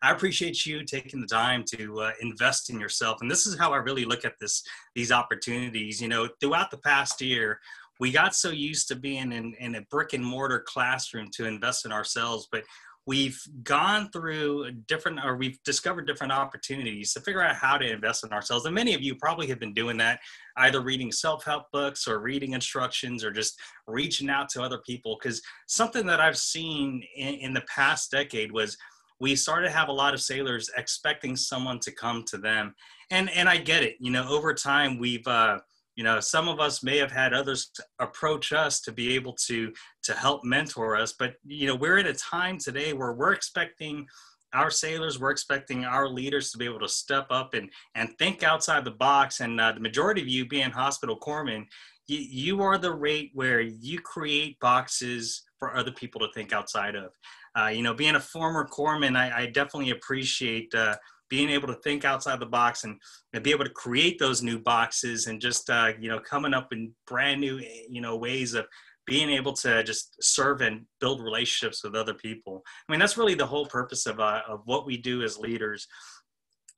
I appreciate you taking the time to invest in yourself. And this is how I really look at these opportunities. You know, throughout the past year, we got so used to being in a brick and mortar classroom to invest in ourselves, but we've gone through we've discovered different opportunities to figure out how to invest in ourselves. And many of you probably have been doing that, either reading self-help books or reading instructions or just reaching out to other people. Because something that I've seen in the past decade was we started to have a lot of sailors expecting someone to come to them. And I get it, you know, over time we've, you know, some of us may have had others approach us to be able to help mentor us. But, you know, we're at a time today where we're expecting our sailors, we're expecting our leaders to be able to step up and think outside the box. And the majority of you being hospital corpsmen, you are the rate where you create boxes for other people to think outside of. You know, being a former corpsman, I definitely appreciate being able to think outside the box and be able to create those new boxes and just, you know, coming up in brand new, you know, ways of being able to just serve and build relationships with other people. I mean, that's really the whole purpose of what we do as leaders.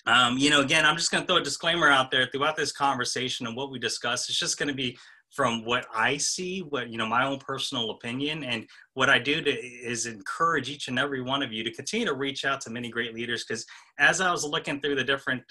You know, again, I'm just going to throw a disclaimer out there throughout this conversation and what we discuss. It's just going to be from what I see, what, you know, my own personal opinion. And what I do is encourage each and every one of you to continue to reach out to many great leaders. Because as I was looking through the different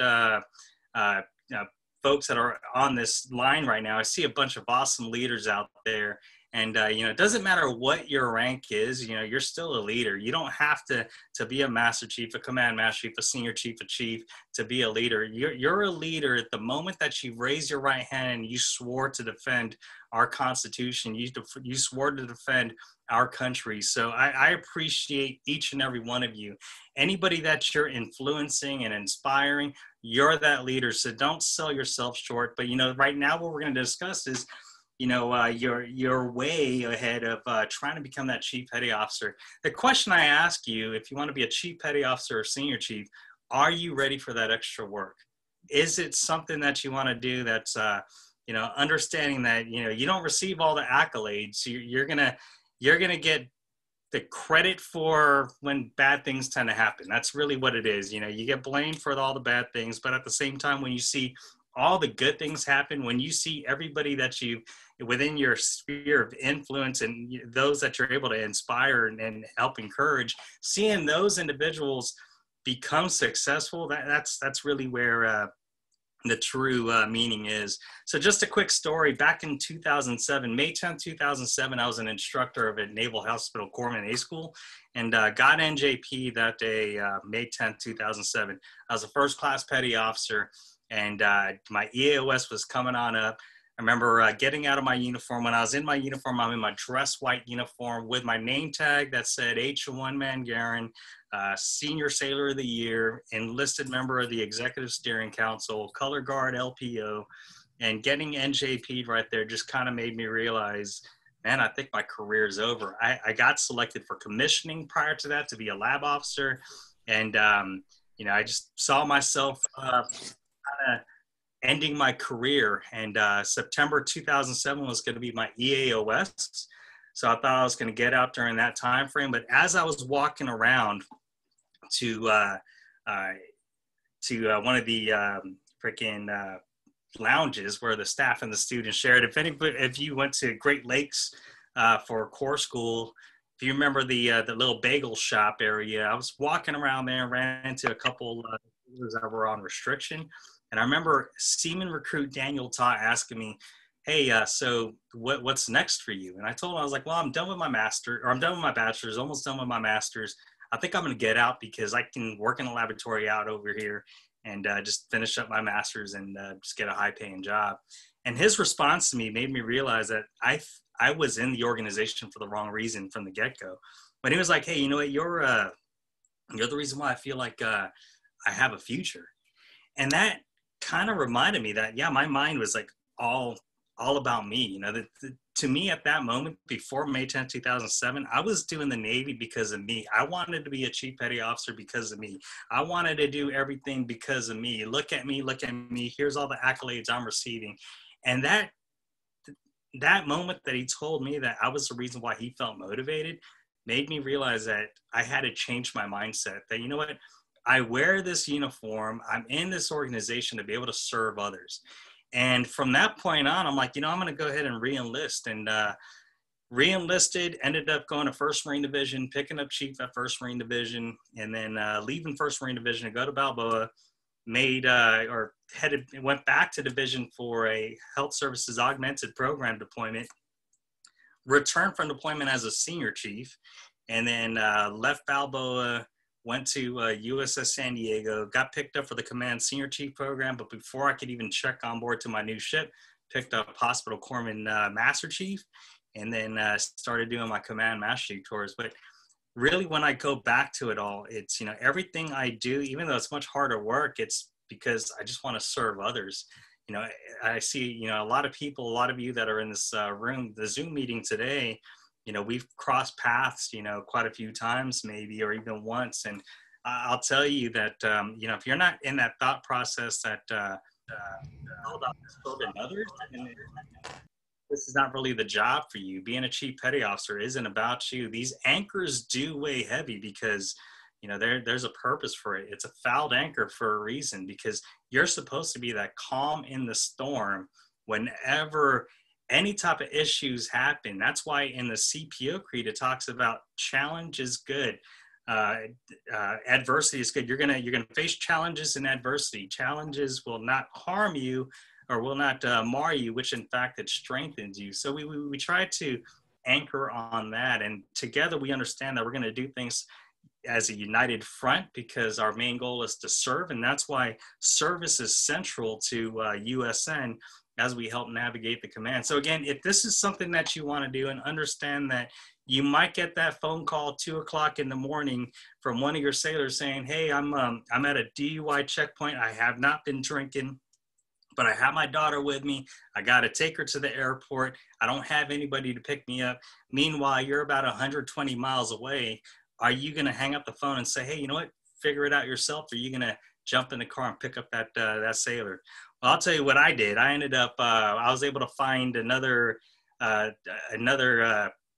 folks that are on this line right now, I see a bunch of awesome leaders out there. And, you know, it doesn't matter what your rank is, you know, you're still a leader. You don't have to be a master chief, a command master chief, a senior chief, a chief to be a leader. You're a leader at the moment that you raise your right hand and you swore to defend our Constitution. You swore to defend our country. So I appreciate each and every one of you. Anybody that you're influencing and inspiring, you're that leader. So don't sell yourself short. But, you know, right now what we're going to discuss is, you know, you're way ahead of trying to become that chief petty officer. The question I ask you, if you want to be a chief petty officer or senior chief, are you ready for that extra work? Is it something that you want to do that's, you know, understanding that, you know, you don't receive all the accolades. You're gonna get the credit for when bad things tend to happen. That's really what it is. You know, you get blamed for all the bad things, but at the same time, when you see all the good things happen, when you see everybody that you within your sphere of influence and those that you're able to inspire and help encourage, seeing those individuals become successful, that's really where the true meaning is. So just a quick story. Back in 2007, May 10th, 2007, I was an instructor of a Naval Hospital Corpsman A School and got NJP that day, May 10th, 2007. I was a first class petty officer and my EAOS was coming on up. I remember getting out of my uniform. When I was in my uniform, I'm in my dress white uniform with my name tag that said H1 Mangaran, Senior Sailor of the Year, enlisted member of the Executive Steering Council, Color Guard LPO, and getting NJP'd right there just kind of made me realize, man, I think my career is over. I got selected for commissioning prior to that to be a lab officer. And, you know, I just saw myself kind of ending my career. And September 2007 was going to be my EAOS. So I thought I was going to get out during that time frame. But as I was walking around to one of the lounges where the staff and the students shared, if you went to Great Lakes for Corps School, if you remember the little bagel shop area, I was walking around there and ran into a couple that were on restriction. And I remember Seaman recruit Daniel Ta asking me, hey, so what's next for you? And I told him, I was like, well, I'm done with my I'm done with my bachelor's, almost done with my master's. I think I'm going to get out because I can work in a laboratory out over here and just finish up my master's and just get a high paying job. And his response to me made me realize that I was in the organization for the wrong reason from the get-go. But he was like, hey, you know what? You're the reason why I feel like I have a future. And that kind of reminded me that, yeah, my mind was like all about me. You know, to me at that moment, before May 10th, 2007, I was doing the Navy because of me. I wanted to be a chief petty officer because of me. I wanted to do everything because of me. Look at me. Here's all the accolades I'm receiving. And that moment that he told me that I was the reason why he felt motivated made me realize that I had to change my mindset, that, you know what, I wear this uniform. I'm in this organization to be able to serve others. And from that point on, I'm like, I'm going to go ahead and re-enlist. And re-enlisted, ended up going to 1st Marine Division, picking up chief at 1st Marine Division, and then leaving 1st Marine Division to go to Balboa, went back to division for a health services augmented program deployment, returned from deployment as a senior chief, and then left Balboa, went to USS San Diego, got picked up for the command senior chief program, but before I could even check on board to my new ship, picked up hospital corpsman master chief, and then started doing my command master chief tours. But really, when I go back to it all, it's, everything I do, even though it's much harder work, it's because I just want to serve others. I see, a lot of people, a lot of you that are in this room, the Zoom meeting today, we've crossed paths, quite a few times maybe, or even once. And I'll tell you that, if you're not in that thought process that all about serving others, and this is not really the job for you. Being a chief petty officer isn't about you. These anchors do weigh heavy because, there's a purpose for it. It's a fouled anchor for a reason, because you're supposed to be that calm in the storm whenever any type of issues happen. That's why in the CPO creed, it talks about challenge is good. Adversity is good. You're gonna face challenges and adversity. Challenges will not harm you or will not mar you, which in fact it strengthens you. So we try to anchor on that, and together we understand that we're going to do things as a united front because our main goal is to serve, and that's why service is central to USN as we help navigate the command. So again, if this is something that you want to do, and understand that you might get that phone call 2:00 in the morning from one of your sailors saying, "Hey, I'm at a DUI checkpoint. I have not been drinking, but I have my daughter with me. I got to take her to the airport. I don't have anybody to pick me up." Meanwhile, you're about 120 miles away. Are you going to hang up the phone and say, "Hey, you know what? Figure it out yourself"? Or are you going to jump in the car and pick up that sailor? Well, I'll tell you what I did. I ended up, I was able to find another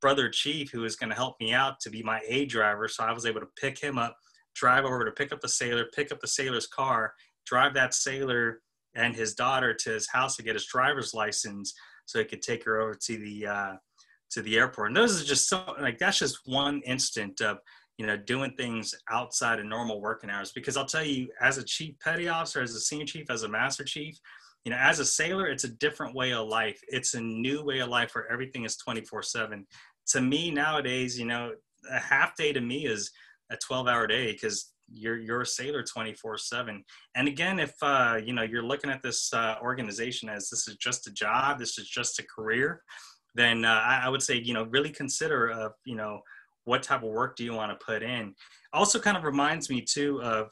brother chief who was going to help me out to be my aid driver. So I was able to pick him up, drive over to pick up the sailor, pick up the sailor's car, drive that sailor and his daughter to his house to get his driver's license so he could take her over to the airport. And those are just that's just one instant of, doing things outside of normal working hours. Because I'll tell you, as a chief petty officer, as a senior chief, as a master chief, as a sailor, it's a different way of life. It's a new way of life where everything is 24/7. To me nowadays, a half day to me is a 12-hour day, because you're a sailor 24/7. And again, if you're looking at this organization as this is just a job, this is just a career, then I would say, really consider what type of work do you want to put in. Also kind of reminds me too of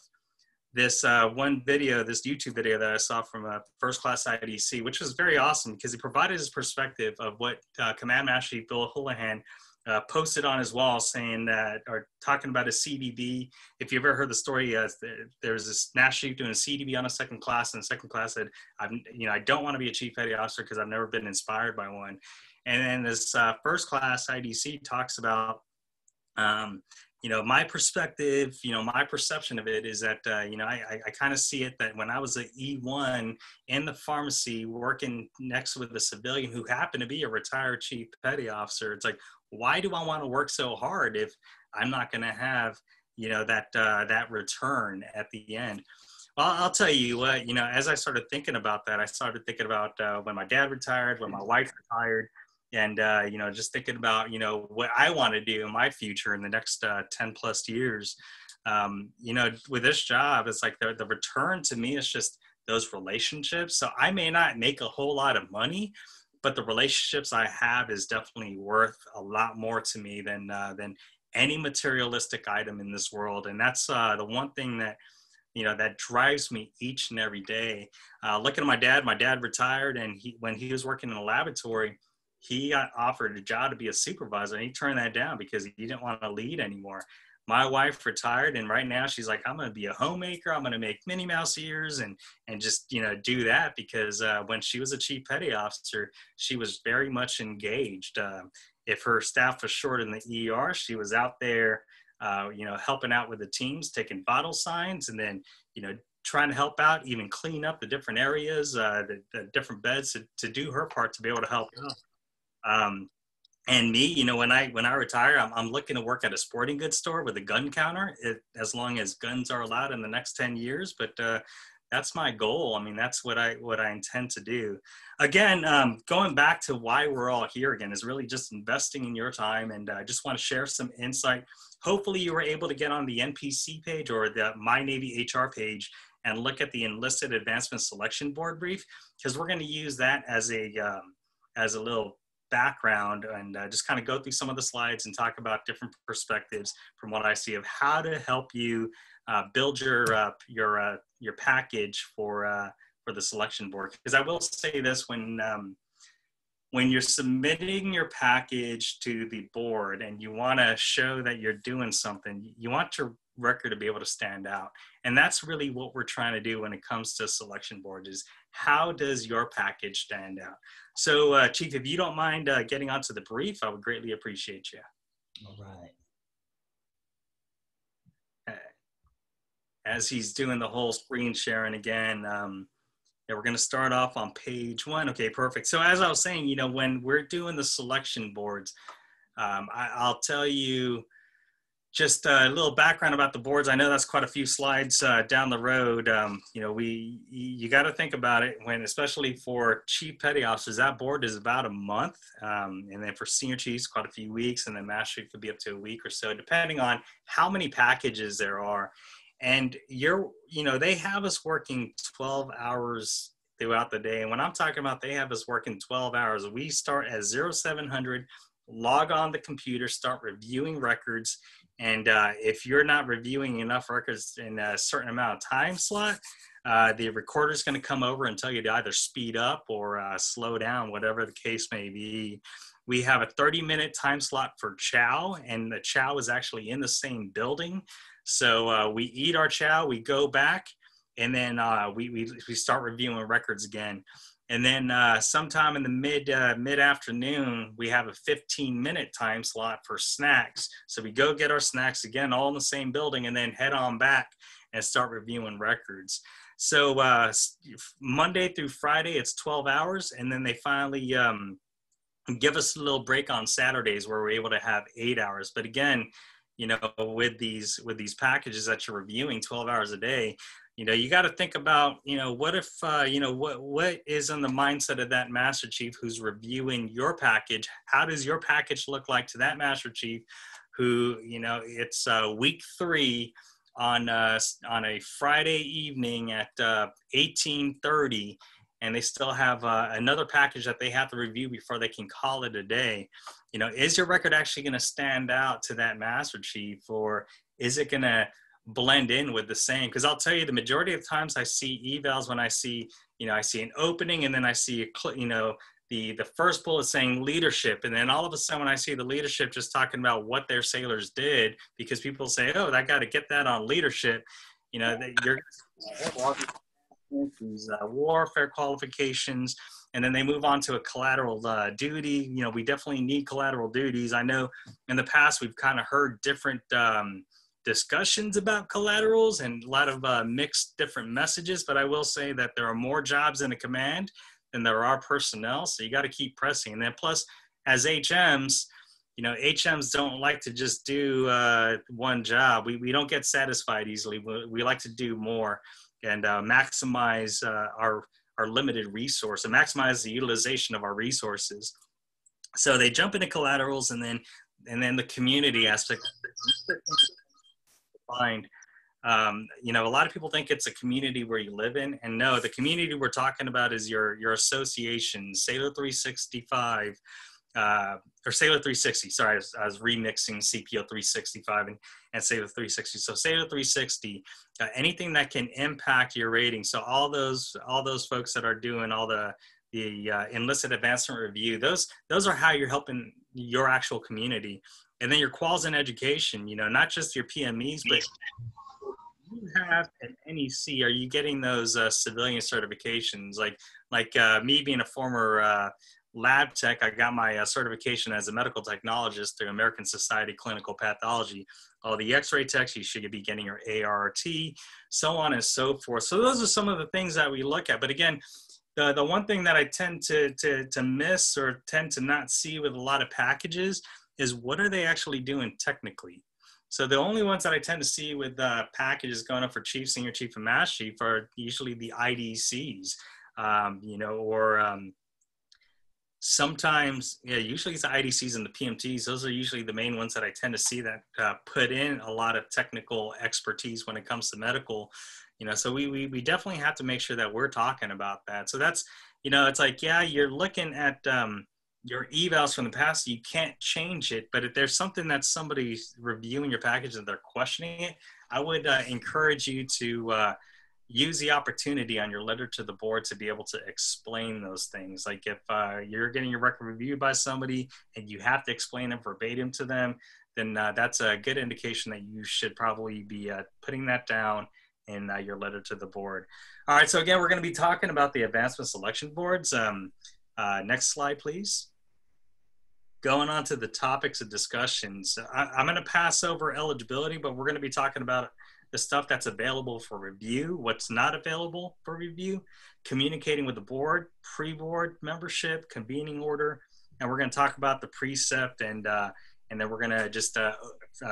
this one video, this YouTube video that I saw from a first class IDC, which was very awesome because he provided his perspective of what Command Master Chief Bill Houlihan posted on his wall, saying that, or talking about a CDB. If you've ever heard the story, there was this Master Chief doing a CDB on a second class, and the second class said, I don't want to be a chief petty officer because I've never been inspired by one. And then this first class IDC talks about, my perspective, my perception of it is that, I kind of see it that when I was an E1 in the pharmacy working next with a civilian who happened to be a retired chief petty officer, it's like, why do I want to work so hard if I'm not going to have, that return at the end? Well, I'll tell you what, as I started thinking about that, I started thinking about when my dad retired, when my wife retired, and, just thinking about, what I want to do in my future in the next 10 plus years. With this job, it's like the return to me is just those relationships. So I may not make a whole lot of money, but the relationships I have is definitely worth a lot more to me than any materialistic item in this world. And that's the one thing that, that drives me each and every day. Looking at my dad retired, and when he was working in a laboratory, he got offered a job to be a supervisor, and he turned that down because he didn't want to lead anymore. My wife retired, and right now she's like, I'm going to be a homemaker. I'm going to make Minnie Mouse ears and just, do that, because when she was a chief petty officer, she was very much engaged. If her staff was short in the ER, she was out there helping out with the teams, taking vital signs, and then, trying to help out, even clean up the different areas, the different beds to do her part to be able to help out. And me, when I retire, I'm looking to work at a sporting goods store with a gun counter, as long as guns are allowed in the next 10 years. But that's my goal. I mean, that's what I intend to do. Again, going back to why we're all here again is really just investing in your time. And I just want to share some insight. Hopefully you were able to get on the NPC page or the My Navy HR page and look at the Enlisted Advancement Selection Board brief, because we're going to use that as a little background and just kind of go through some of the slides and talk about different perspectives from what I see of how to help you build your package for the selection board. Because I will say this, when you're submitting your package to the board and you want to show that you're doing something, you want your record to be able to stand out. And that's really what we're trying to do when it comes to selection boards, is how does your package stand out? So Chief, if you don't mind getting onto the brief, I would greatly appreciate you. All right. As he's doing the whole screen sharing again, we're going to start off on page 1. Okay, perfect. So as I was saying, when we're doing the selection boards, I'll tell you just a little background about the boards. I know that's quite a few slides down the road. You got to think about it especially for chief petty officers, that board is about a month. And then for senior chiefs, quite a few weeks. And then master chief could be up to a week or so, depending on how many packages there are. And they have us working 12 hours throughout the day. And when I'm talking about they have us working 12 hours, we start at 0700, log on the computer, start reviewing records. And if you're not reviewing enough records in a certain amount of time slot, the recorder is going to come over and tell you to either speed up or slow down, whatever the case may be. We have a 30-minute time slot for chow, and the chow is actually in the same building. So we eat our chow, we go back, and then we start reviewing records again. And then sometime in the mid-afternoon, we have a 15-minute time slot for snacks. So we go get our snacks again, all in the same building, and then head on back and start reviewing records. So Monday through Friday, it's 12 hours, and then they finally give us a little break on Saturdays where we're able to have 8 hours. But again, with these packages that you're reviewing 12 hours a day, you got to think about, what if, what is in the mindset of that master chief who's reviewing your package? How does your package look like to that master chief who, it's week 3 on a Friday evening at 18:30, and they still have another package that they have to review before they can call it a day? Is your record actually going to stand out to that master chief, or is it going to blend in with the same? Because I'll tell you, the majority of times I see evals when I see an opening, and then I see the first bullet saying leadership, and then all of a sudden when I see the leadership just talking about what their sailors did, because people say, oh, I got to get that on leadership, that you're these warfare qualifications, and then they move on to a collateral duty. We definitely need collateral duties. I know in the past we've kind of heard different discussions about collaterals and a lot of mixed different messages, but I will say that there are more jobs in a command than there are personnel, so you got to keep pressing. And then plus, as HMs, HMs don't like to just do one job. We don't get satisfied easily. We like to do more and maximize our limited resource and maximize the utilization of our resources. So they jump into collaterals, and then the community aspect. Find, a lot of people think it's a community where you live in, and no, the community we're talking about is your association, Sailor 365, or Sailor 360. Sorry, I was remixing CPO 365 and Sailor 360. So Sailor 360, anything that can impact your rating. So all those folks that are doing all the enlisted advancement review, those are how you're helping your actual community. And then your quals in education, not just your PMEs, but you have an NEC. Are you getting those civilian certifications? Like me being a former lab tech. I got my certification as a medical technologist through American Society of Clinical Pathology. All the x-ray techs, you should be getting your ART, so on and so forth. So those are some of the things that we look at. But again, the one thing that I tend to miss or tend to not see with a lot of packages is what are they actually doing technically? So the only ones that I tend to see with packages going up for chief, senior chief, and master chief are usually the IDCs, or sometimes, yeah, usually it's the IDCs and the PMTs. Those are usually the main ones that I tend to see that put in a lot of technical expertise when it comes to medical. So we definitely have to make sure that we're talking about that. So that's, it's like, yeah, you're looking at your evals from the past, you can't change it, but if there's something that somebody's reviewing your package and they're questioning it, I would encourage you to use the opportunity on your letter to the board to be able to explain those things. Like if you're getting your record reviewed by somebody and you have to explain it verbatim to them, then that's a good indication that you should probably be putting that down in your letter to the board. All right, so again, we're going to be talking about the advancement selection boards. Next slide, please. Going on to the topics of discussions. I'm going to pass over eligibility, but we're going to be talking about the stuff that's available for review, what's not available for review, communicating with the board, pre-board membership, convening order, and we're going to talk about the precept, and then we're going to just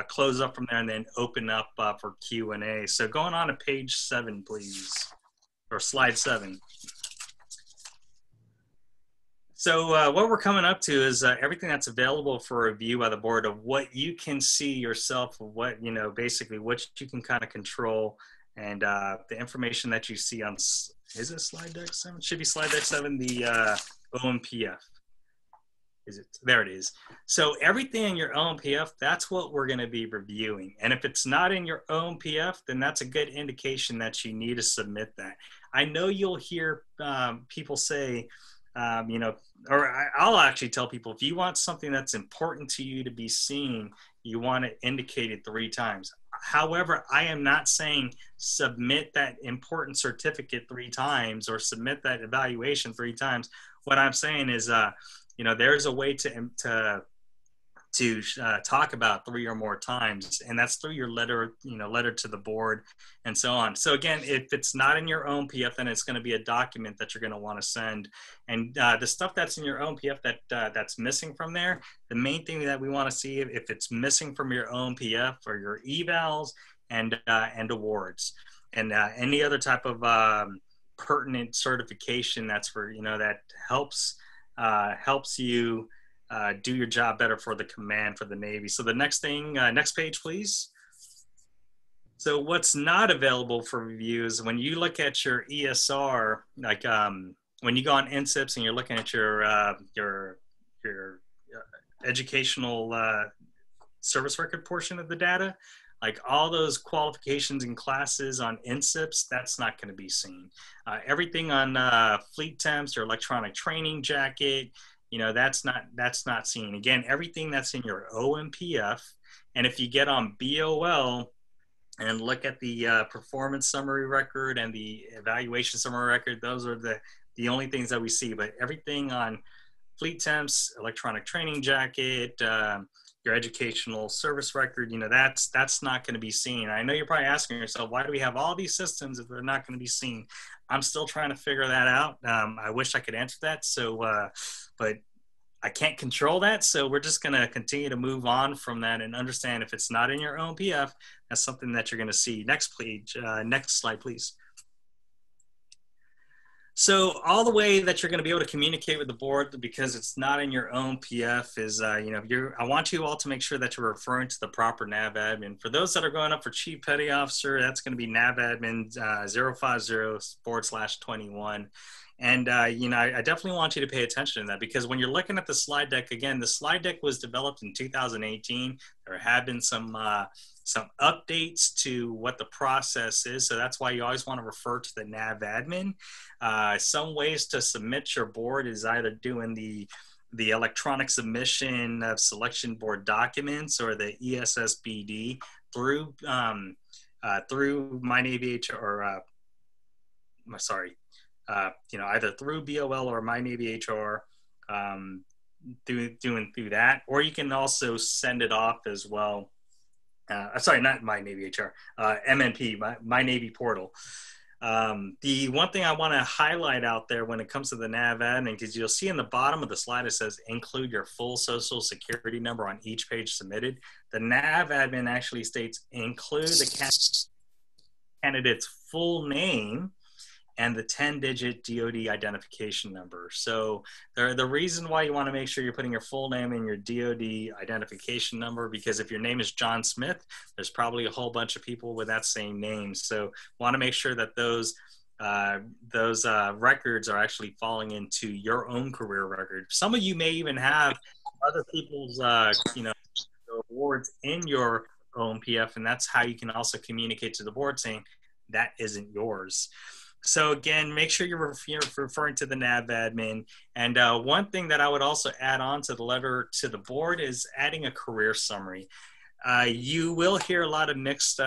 close up from there and then open up for Q&A. So going on to page 7, please, or slide 7. So what we're coming up to is everything that's available for review by the board of what you can see yourself, of what, basically what you can kind of control, and the information that you see on, is it slide deck 7? It should be slide deck 7, the OMPF. Is it? There it is. So everything in your OMPF, that's what we're going to be reviewing. And if it's not in your OMPF, then that's a good indication that you need to submit that. I know you'll hear people say, I'll actually tell people, if you want something that's important to you to be seen, you want it indicated 3 times. However, I am not saying submit that important certificate 3 times or submit that evaluation 3 times. What I'm saying is, there's a way to talk about 3 or more times, and that's through your letter to the board and so on. So again, if it's not in your own PF, then it's going to be a document that you're going to want to send. And the stuff that's in your own PF that's missing from there, the main thing that we want to see, if it's missing from your own PF, or your evals and awards, and any other type of pertinent certification that's for, that helps you do your job better for the command, for the Navy. So the next thing, next page, please. So what's not available for review is when you look at your ESR, like when you go on NSIPs and you're looking at your educational service record portion of the data, like all those qualifications and classes on NSIPs, that's not going to be seen. Everything on fleet temps or electronic training jacket, that's not seen. Again, everything that's in your OMPF, and if you get on BOL and look at the performance summary record and the evaluation summary record, those are the only things that we see. But everything on fleet temps, electronic training jacket, your educational service record, that's not going to be seen. I know you're probably asking yourself, why do we have all these systems if they're not going to be seen? I'm still trying to figure that out. I wish I could answer that. So, but I can't control that. So we're just going to continue to move on from that and understand if it's not in your own PF, that's something that you're going to see. Next page, next slide, please. So all the way that you're going to be able to communicate with the board, because it's not in your own PF, is, I want you all to make sure that you're referring to the proper nav admin. For those that are going up for Chief Petty Officer, that's going to be nav admin 050/21. And, I definitely want you to pay attention to that, because when you're looking at the slide deck, again, the slide deck was developed in 2018. There have been some updates to what the process is. So that's why you always want to refer to the nav admin. Some ways to submit your board is either doing the electronic submission of selection board documents, or the ESSBD through MyNavyHR, or either through BOL or MyNavyHR. through that, or you can also send it off as well. Sorry, not My Navy HR, MNP, My Navy Portal. The one thing I want to highlight out there when it comes to the nav admin, because you'll see in the bottom of the slide, it says include your full social security number on each page submitted. The nav admin actually states include the candidate's full name and the 10-digit DoD identification number. So the reason why you want to make sure you're putting your full name and your DoD identification number, because if your name is John Smith, there's probably a whole bunch of people with that same name. So want to make sure that those records are actually falling into your own career record. Some of you may even have other people's awards in your own PF, and that's how you can also communicate to the board saying that isn't yours. So again, make sure you're referring to the nav admin. And one thing that I would also add on to the letter to the board is adding a career summary. You will hear a lot of mixed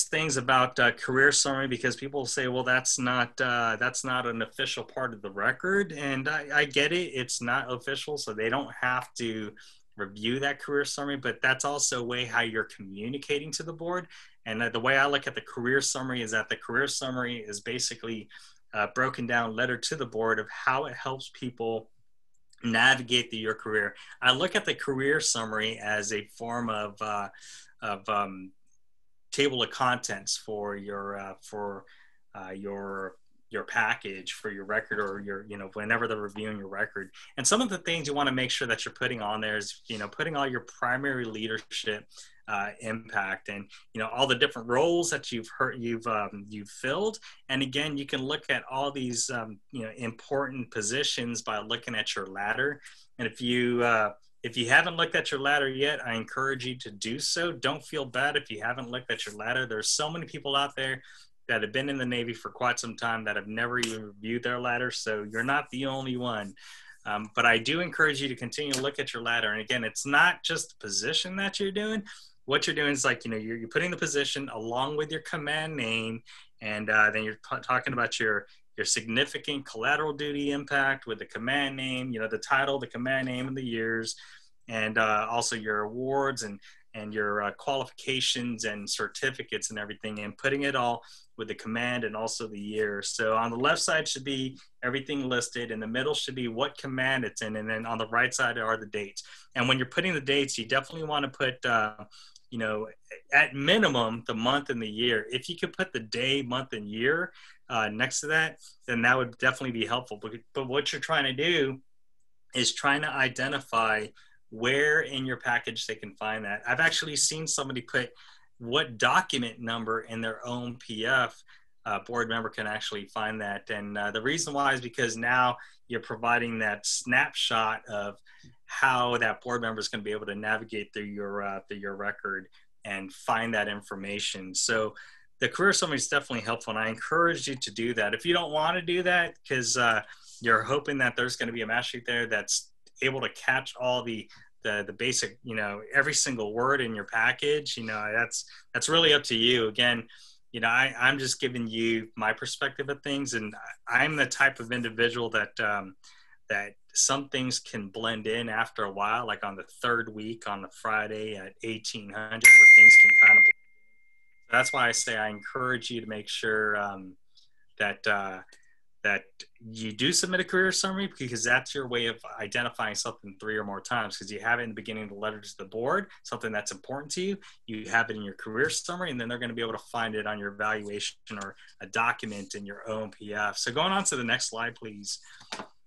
things about career summary, because people say, well, that's not an official part of the record. And I get it. It's not official, so they don't have to review that career summary, but that's also a way how you're communicating to the board. And the way I look at the career summary is that the career summary is basically a broken down letter to the board of how it helps people navigate through your career. I look at the career summary as a form of table of contents for your package, for your record, or your, whenever they're reviewing your record. And some of the things you want to make sure that you're putting on there is, putting all your primary leadership impact, and all the different roles that you've filled. And again, you can look at all these important positions by looking at your ladder. And if you haven't looked at your ladder yet, I encourage you to do so. Don't feel bad if you haven't looked at your ladder. There's so many people out there that have been in the Navy for quite some time that have never even reviewed their ladder. So you're not the only one. But I do encourage you to continue to look at your ladder. And again, it's not just the position that you're doing. What you're doing is you're putting the position along with your command name. And then you're talking about your significant collateral duty impact with the command name, the title, the command name, and the years, and also your awards and your qualifications and certificates and everything, and putting it all with the command and also the year. So on the left side should be everything listed, in the middle should be what command it's in, and then on the right side are the dates. And when you're putting the dates, you definitely want to put, at minimum, the month and the year. If you could put the day, month, and year next to that, then that would definitely be helpful. But what you're trying to do is trying to identify where in your package they can find that. I've actually seen somebody put what document number in their own PF. Board member can actually find that. And the reason why is because now you're providing that snapshot of how that board member is going to be able to navigate through your record and find that information. So the career summary is definitely helpful, and I encourage you to do that. If you don't want to do that because you're hoping that there's going to be a master sheet there that's able to catch all the basic, every single word in your package, that's really up to you. Again, I'm just giving you my perspective of things, and I'm the type of individual that some things can blend in after a while, like on the third week on the Friday at 1800, where things can kind of. That's why I say I encourage you to make sure that you do submit a career summary, because that's your way of identifying something 3 or more times, because you have it in the beginning of the letter to the board, something that's important to you. You have it in your career summary, and then they're going to be able to find it on your evaluation or a document in your own PF. So going on to the next slide, please.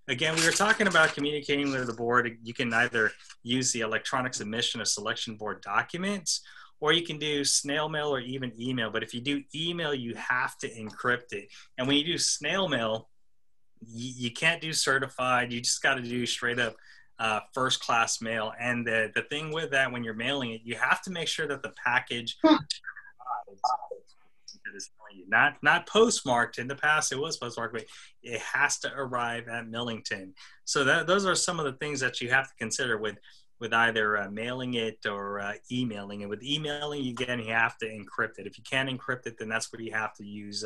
Again, we were talking about communicating with the board. You can either use the electronic submission of selection board documents, or you can do snail mail or even email. But if you do email, you have to encrypt it. And when you do snail mail, you can't do certified. You just got to do straight up first class mail. And the thing with that, when you're mailing it, you have to make sure that the package is not postmarked. In the past, it was postmarked, but it has to arrive at Millington. So those are some of the things that you have to consider with either mailing it or emailing it. With emailing, again, you have to encrypt it. If you can't encrypt it, then that's where you have to use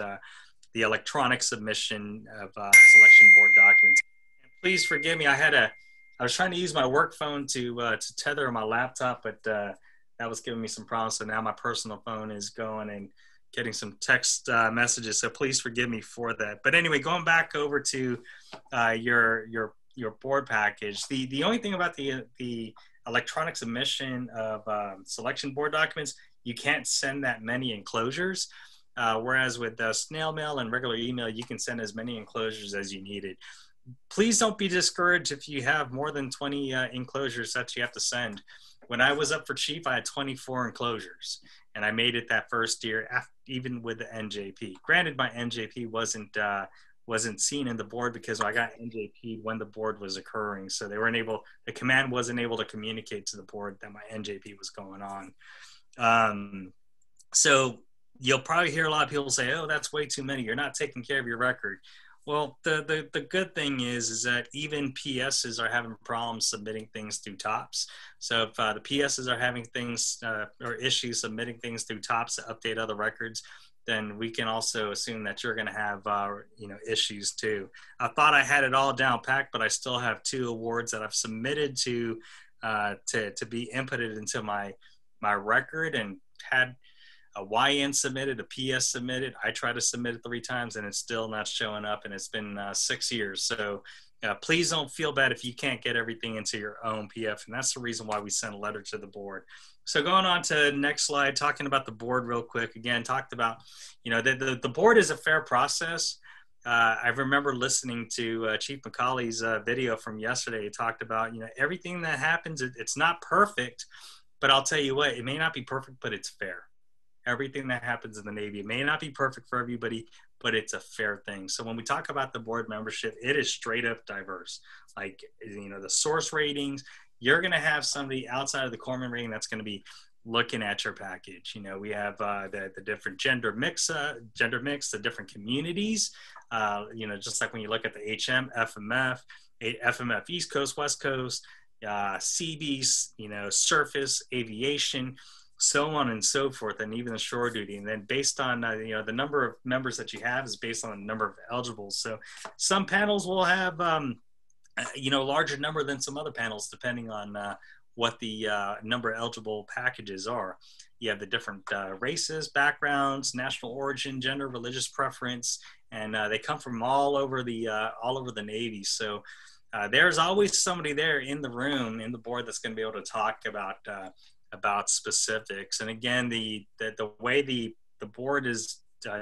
the electronic submission of selection board documents. And please forgive me. I was trying to use my work phone to tether my laptop, but that was giving me some problems. So now my personal phone is going and getting some text messages. So please forgive me for that. But anyway, going back over to your board package, the only thing about the electronic submission of selection board documents, you can't send that many enclosures. Whereas with snail mail and regular email, you can send as many enclosures as you needed. Please don't be discouraged if you have more than 20 enclosures that you have to send. When I was up for chief, I had 24 enclosures, and I made it that first year, even with the NJP. Granted, my NJP wasn't seen in the board because I got NJP when the board was occurring, so the command wasn't able to communicate to the board that my NJP was going on. So you'll probably hear a lot of people say, "Oh, that's way too many. You're not taking care of your record." Well, the good thing is that even PSs are having problems submitting things through TOPS. So if the PSs are having things or issues submitting things through TOPS to update other records, then we can also assume that you're going to have issues too. I thought I had it all down packed, but I still have 2 awards that I've submitted to be inputted into my record, and had a YN submitted, a PS submitted. I tried to submit it 3 times and it's still not showing up, and it's been 6 years. So please don't feel bad if you can't get everything into your own PF. And that's the reason why we sent a letter to the board. So going on to the next slide, talking about the board real quick. Again, talked about, the board is a fair process. I remember listening to Chief McCauley's video from yesterday. He talked about, everything that happens, it's not perfect, but I'll tell you what, it may not be perfect, but it's fair. Everything that happens in the Navy, it may not be perfect for everybody, but it's a fair thing. So when we talk about the board membership, it is straight up diverse. Like, the source ratings, you're going to have somebody outside of the corpsman rating that's going to be looking at your package. We have the different gender mix, the different communities. Just like when you look at the HM, FMF East Coast, West Coast, Seabees, surface, aviation, so on and so forth, and even the shore duty. And then based on, the number of members that you have is based on the number of eligibles. So some panels will have, larger number than some other panels, depending on what the number of eligible packages are. You have the different races, backgrounds, national origin, gender, religious preference, and they come from all over the Navy. So there's always somebody there in the room, in the board, that's going to be able to talk about specifics. And again, the way the board is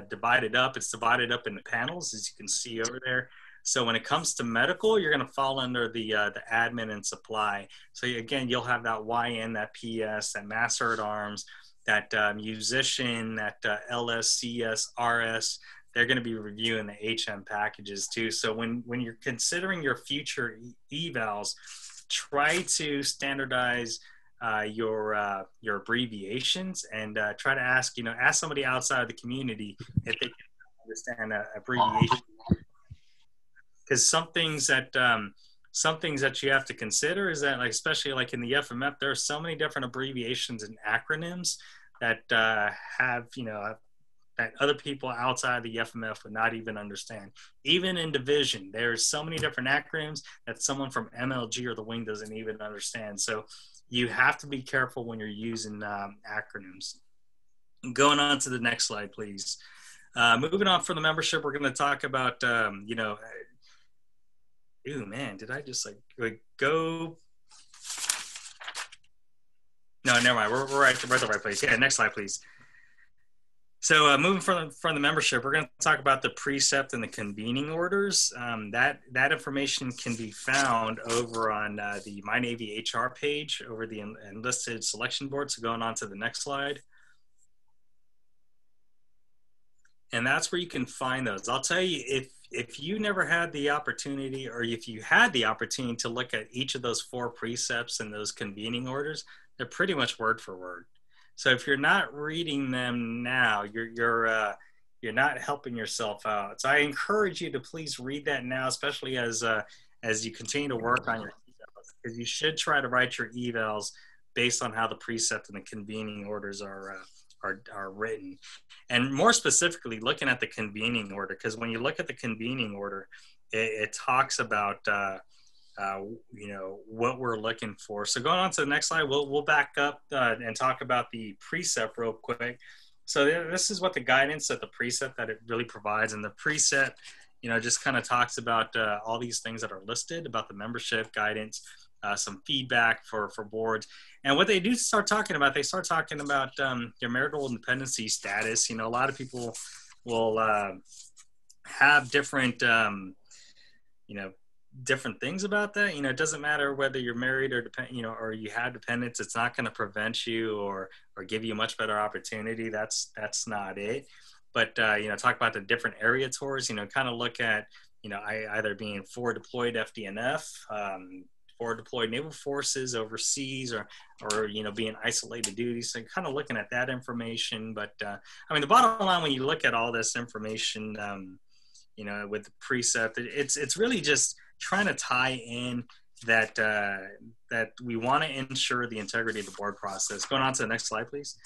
divided up, it's divided up into panels, as you can see over there. So when it comes to medical, you're going to fall under the admin and supply. So again, you'll have that YN, that PS, that Master at Arms, that musician, that LS, CS, RS. They're going to be reviewing the HM packages too. So when you're considering your future evals, try to standardize your abbreviations, and try to ask somebody outside of the community if they can understand abbreviation. Because some things that you have to consider is that, like, especially like in the FMF, there are so many different abbreviations and acronyms that have that other people outside the FMF would not even understand. Even in division, there's so many different acronyms that someone from MLG or the wing doesn't even understand. So you have to be careful when you're using acronyms. Going on to the next slide, please. Moving on from the membership, we're going to talk about, ooh, man, did I just go? No, never mind. We're at the right place. Yeah, next slide, please. So moving from the membership, we're going to talk about the precept and the convening orders. That information can be found over on the My Navy HR page over the Enlisted selection board. So going on to the next slide. And that's where you can find those. I'll tell you, if you never had the opportunity, or if you had the opportunity to look at each of those 4 precepts and those convening orders, they're pretty much word for word. So if you're not reading them now, you're not helping yourself out. So I encourage you to please read that now, especially as you continue to work on your evals, because you should try to write your evals based on how the precept and the convening orders are are written. And more specifically, looking at the convening order, because when you look at the convening order, it talks about what we're looking for. So going on to the next slide, we'll back up and talk about the precept real quick. So this is what the guidance that the precept that it really provides, and the precept, just kind of talks about all these things that are listed about the membership guidance, some feedback for boards, and what they do start talking about. They start talking about your marital independency status. A lot of people will have different different things about that. It doesn't matter whether you're married or or you have dependents. It's not going to prevent you or give you a much better opportunity. That's not it. But talk about the different area tours. Kind of look at either being forward deployed FDNF, forward deployed naval forces overseas, or being isolated duties. So kind of looking at that information. But the bottom line, when you look at all this information, with the precept, it's really just trying to tie in that that we want to ensure the integrity of the board process. Going on to the next slide, please.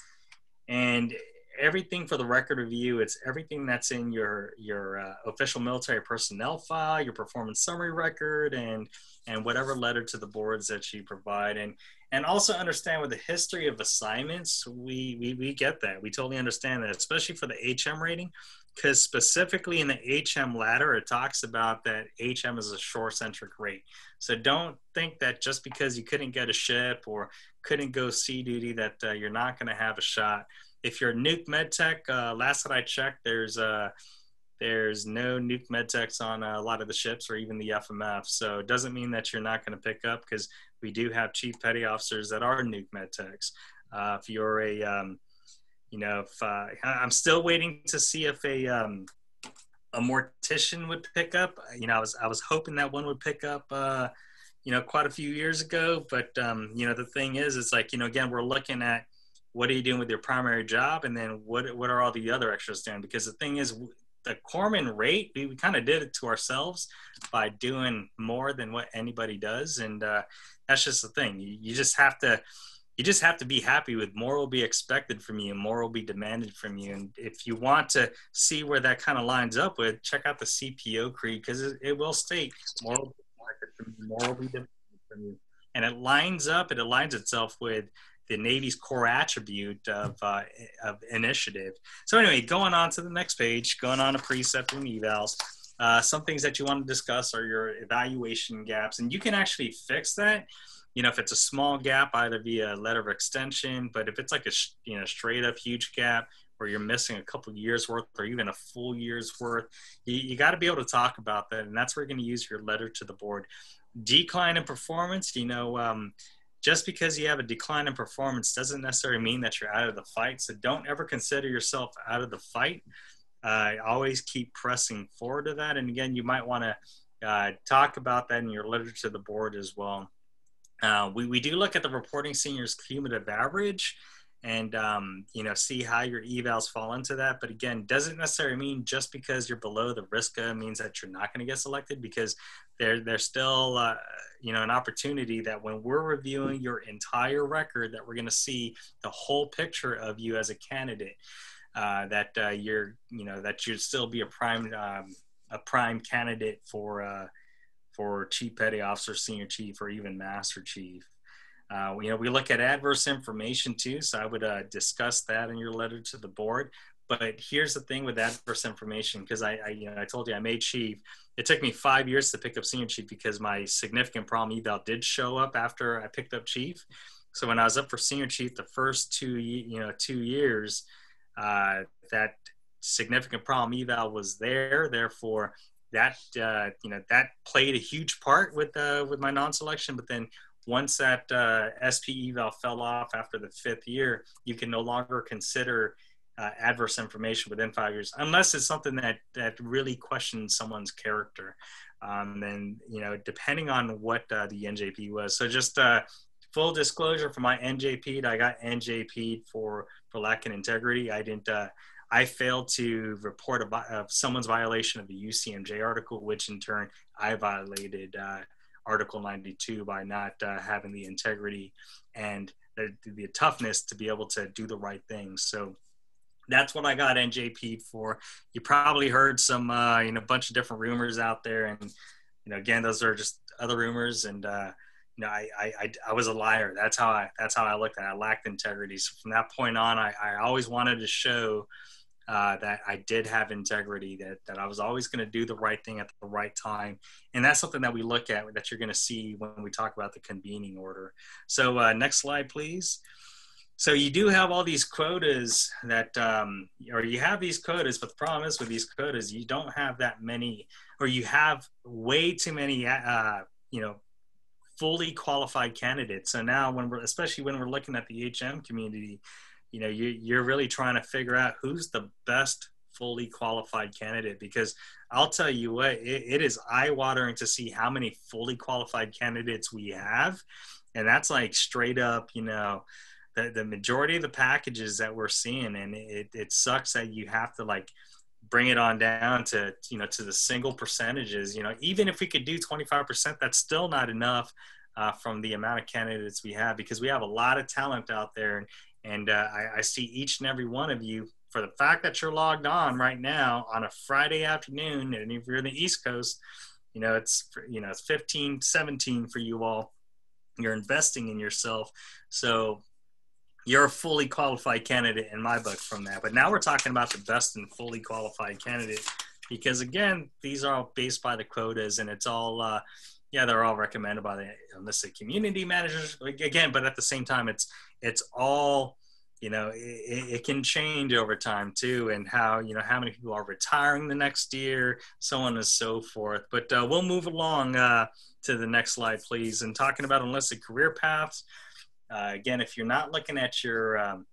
And everything for the record review, it's everything that's in your official military personnel file, your performance summary record, and whatever letter to the boards that you provide. And also understand with the history of assignments, we get that. We totally understand that, especially for the HM rating, because specifically in the HM ladder, it talks about that HM is a shore-centric rate. So don't think that just because you couldn't get a ship or couldn't go sea duty that you're not going to have a shot. If you're nuke medtech, last that I checked, there's no nuke medtechs on a lot of the ships or even the FMF. So it doesn't mean that you're not going to pick up, because we do have chief petty officers that are nuke medtechs. If you're I'm still waiting to see if a mortician would pick up. I was hoping that one would pick up, quite a few years ago. But the thing is, it's like, again, we're looking at what are you doing with your primary job, and then what are all the other extras doing? Because the thing is, the corpsman rate, we kind of did it to ourselves by doing more than what anybody does, and that's just the thing. You just have to be happy with more will be expected from you, and more will be demanded from you. And if you want to see where that kind of lines up with, check out the CPO creed, because it will state more will be demanded from you, and it aligns itself with the Navy's core attribute of initiative. So anyway, going on to the next page, going on to precept and evals. Some things that you want to discuss are your evaluation gaps, and you can actually fix that. If it's a small gap, either via letter of extension, but if it's like a straight up huge gap where you're missing a couple of years worth or even a full year's worth, you got to be able to talk about that, and that's where you're going to use your letter to the board. Decline in performance, just because you have a decline in performance doesn't necessarily mean that you're out of the fight. So don't ever consider yourself out of the fight. Always keep pressing forward to that. And again, you might want to talk about that in your letter to the board as well. We do look at the reporting seniors cumulative average and, see how your evals fall into that. But again, doesn't necessarily mean just because you're below the RISCA means that you're not going to get selected, because there's still, an opportunity that when we're reviewing your entire record, that we're going to see the whole picture of you as a candidate, that you'd still be a prime candidate for chief petty officer, senior chief, or even master chief. We look at adverse information too, so I would discuss that in your letter to the board. But here's the thing with adverse information, because I told you I made chief. It took me 5 years to pick up senior chief because my significant problem eval did show up after I picked up chief. So when I was up for senior chief, the first 2 years, that significant problem eval was there. Therefore, that played a huge part with my non-selection. But then once that SP eval fell off after the 5th year, you can no longer consider adverse information within 5 years, unless it's something that really questions someone's character. Then, depending on what the NJP was. So just full disclosure, for my NJP'd, I got NJP'd for lacking integrity. I failed to report someone's violation of the UCMJ article, which in turn I violated Article 92 by not having the integrity and the toughness to be able to do the right things. So that's what I got NJP for. You probably heard some, bunch of different rumors out there, and again, those are just other rumors. And I was a liar. That's how I looked at it. I lacked integrity. So from that point on, I always wanted to show that I did have integrity, that I was always going to do the right thing at the right time. And that's something that we look at, that you're going to see when we talk about the convening order. So next slide, please. So you do have all these quotas that, or you have these quotas, but the problem is with these quotas, you don't have that many, or you have way too many, fully qualified candidates. So now especially when we're looking at the HM community, you're really trying to figure out who's the best fully qualified candidate, because I'll tell you what, it is eye-watering to see how many fully qualified candidates we have. And that's like straight up, the majority of the packages that we're seeing. And it sucks that you have to like bring it on down to, to the single percentages. Even if we could do 25%, that's still not enough from the amount of candidates we have, because we have a lot of talent out there. And I see each and every one of you, for the fact that you're logged on right now on a Friday afternoon, and if you're in the East Coast, it's 15-17 for you all. You're investing in yourself. So you're a fully qualified candidate in my book from that. But now we're talking about the best and fully qualified candidate, because again, these are all based by the quotas, and it's all, they're all recommended by the enlisted community managers again, but at the same time, it's all, it can change over time too. And how many people are retiring the next year, so on and so forth. But we'll move along to the next slide, please. And talking about enlisted career paths, again, if you're not looking at your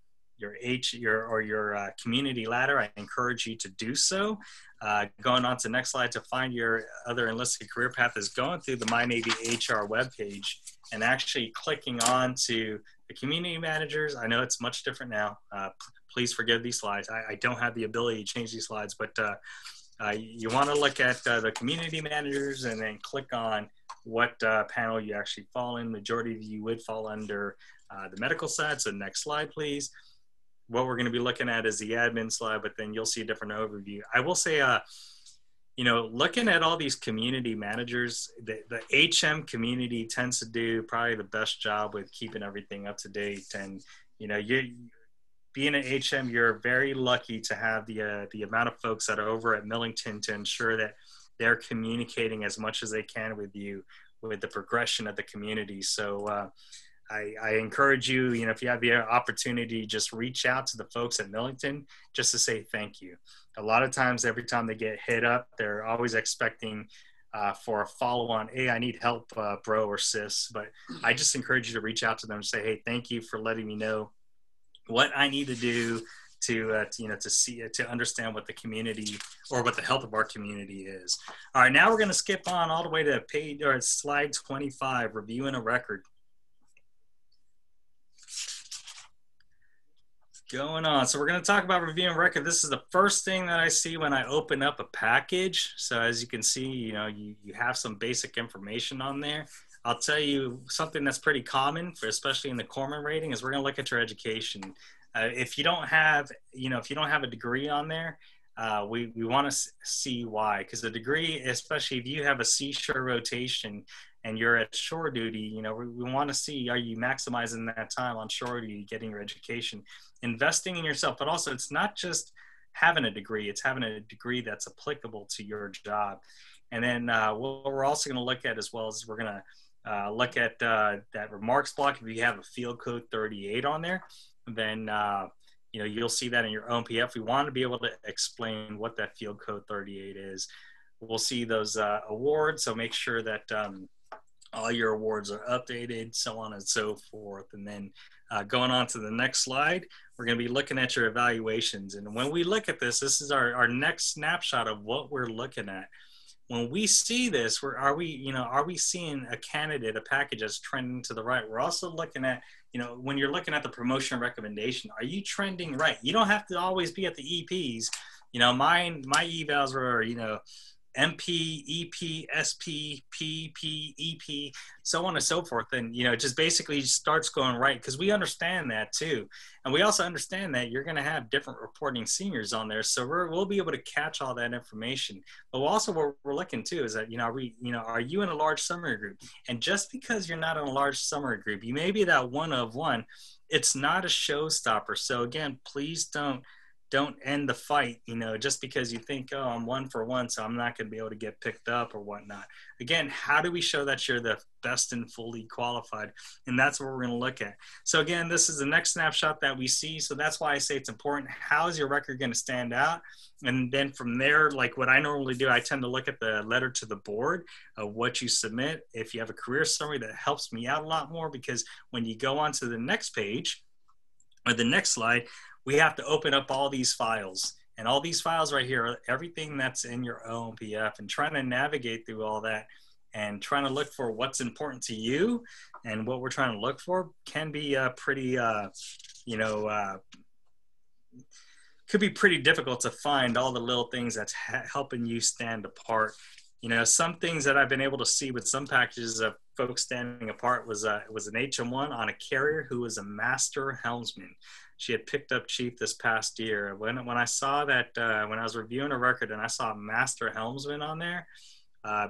community ladder, I encourage you to do so. Going on to the next slide, to find your other enlisted career path, is going through the My Navy HR webpage and actually clicking on to the community managers. I know it's much different now. Please forgive these slides. I don't have the ability to change these slides, but you want to look at the community managers and then click on what panel you actually fall in. Majority of you would fall under the medical side. So next slide, please. What we're going to be looking at is the admin slide, but then you'll see a different overview. I will say, looking at all these community managers, the HM community tends to do probably the best job with keeping everything up to date. And, being an HM, you're very lucky to have the amount of folks that are over at Millington to ensure that they're communicating as much as they can with you with the progression of the community. So I encourage you, if you have the opportunity, just reach out to the folks at Millington just to say thank you. A lot of times, every time they get hit up, they're always expecting for a follow-on, hey, I need help, bro or sis. But I just encourage you to reach out to them and say, hey, thank you for letting me know what I need to do to understand what the community, or what the health of our community is. All right, now we're going to skip on all the way to slide 25, reviewing a record. Going on. So we're going to talk about reviewing record. This is the first thing that I see when I open up a package. So as you can see, you have some basic information on there. I'll tell you something that's pretty common, especially in the Corpsman rating, is we're going to look at your education. If you don't have, a degree on there, we want to see why. Because the degree, especially if you have a seashore rotation and you're at shore duty, we want to see, are you maximizing that time on shore duty, getting your education, investing in yourself. But also, it's not just having a degree, it's having a degree that's applicable to your job. And then what we're also going to look at as well is we're going to look at that remarks block. If you have a field code 38 on there, then you'll see that in your own PF. We want to be able to explain what that field code 38 is. We'll see those awards, so make sure that all your awards are updated, so on and so forth. And then going on to the next slide, we're going to be looking at your evaluations. And when we look at this, this is our next snapshot of what we're looking at. When we see this, are we seeing a candidate, a package that's trending to the right? We're also looking at, when you're looking at the promotion recommendation, are you trending right? You don't have to always be at the EPs. My evals were, MP, EP, SP, PP, EP, so on and so forth. And, you know, it just basically starts going right, because we understand that too. And we also understand that you're going to have different reporting seniors on there. So we'll be able to catch all that information. But also what we're looking too is that, you know, are you in a large summary group? And just because you're not in a large summary group, you may be that one of one. It's not a showstopper. So again, please don't end the fight, you know, just because you think, oh, I'm one for one, so I'm not going to be able to get picked up or whatnot. Again, how do we show that you're the best and fully qualified? And that's what we're going to look at. So again, this is the next snapshot that we see. So that's why I say it's important. How is your record going to stand out? And then from there, like what I normally do, I tend to look at the letter to the board of what you submit. If you have a career summary, that helps me out a lot more, because when you go on to the next page or the next slide, we have to open up all these files, and all these files right here, everything that's in your OMPF, and trying to navigate through all that and trying to look for what's important to you. And what we're trying to look for can be pretty, could be pretty difficult to find all the little things that's helping you stand apart. You know, some things that I've been able to see with some packages of folks standing apart was an HM1 on a carrier who was a master helmsman. She had picked up chief this past year. When I saw that, when I was reviewing a record and I saw master helmsman on there,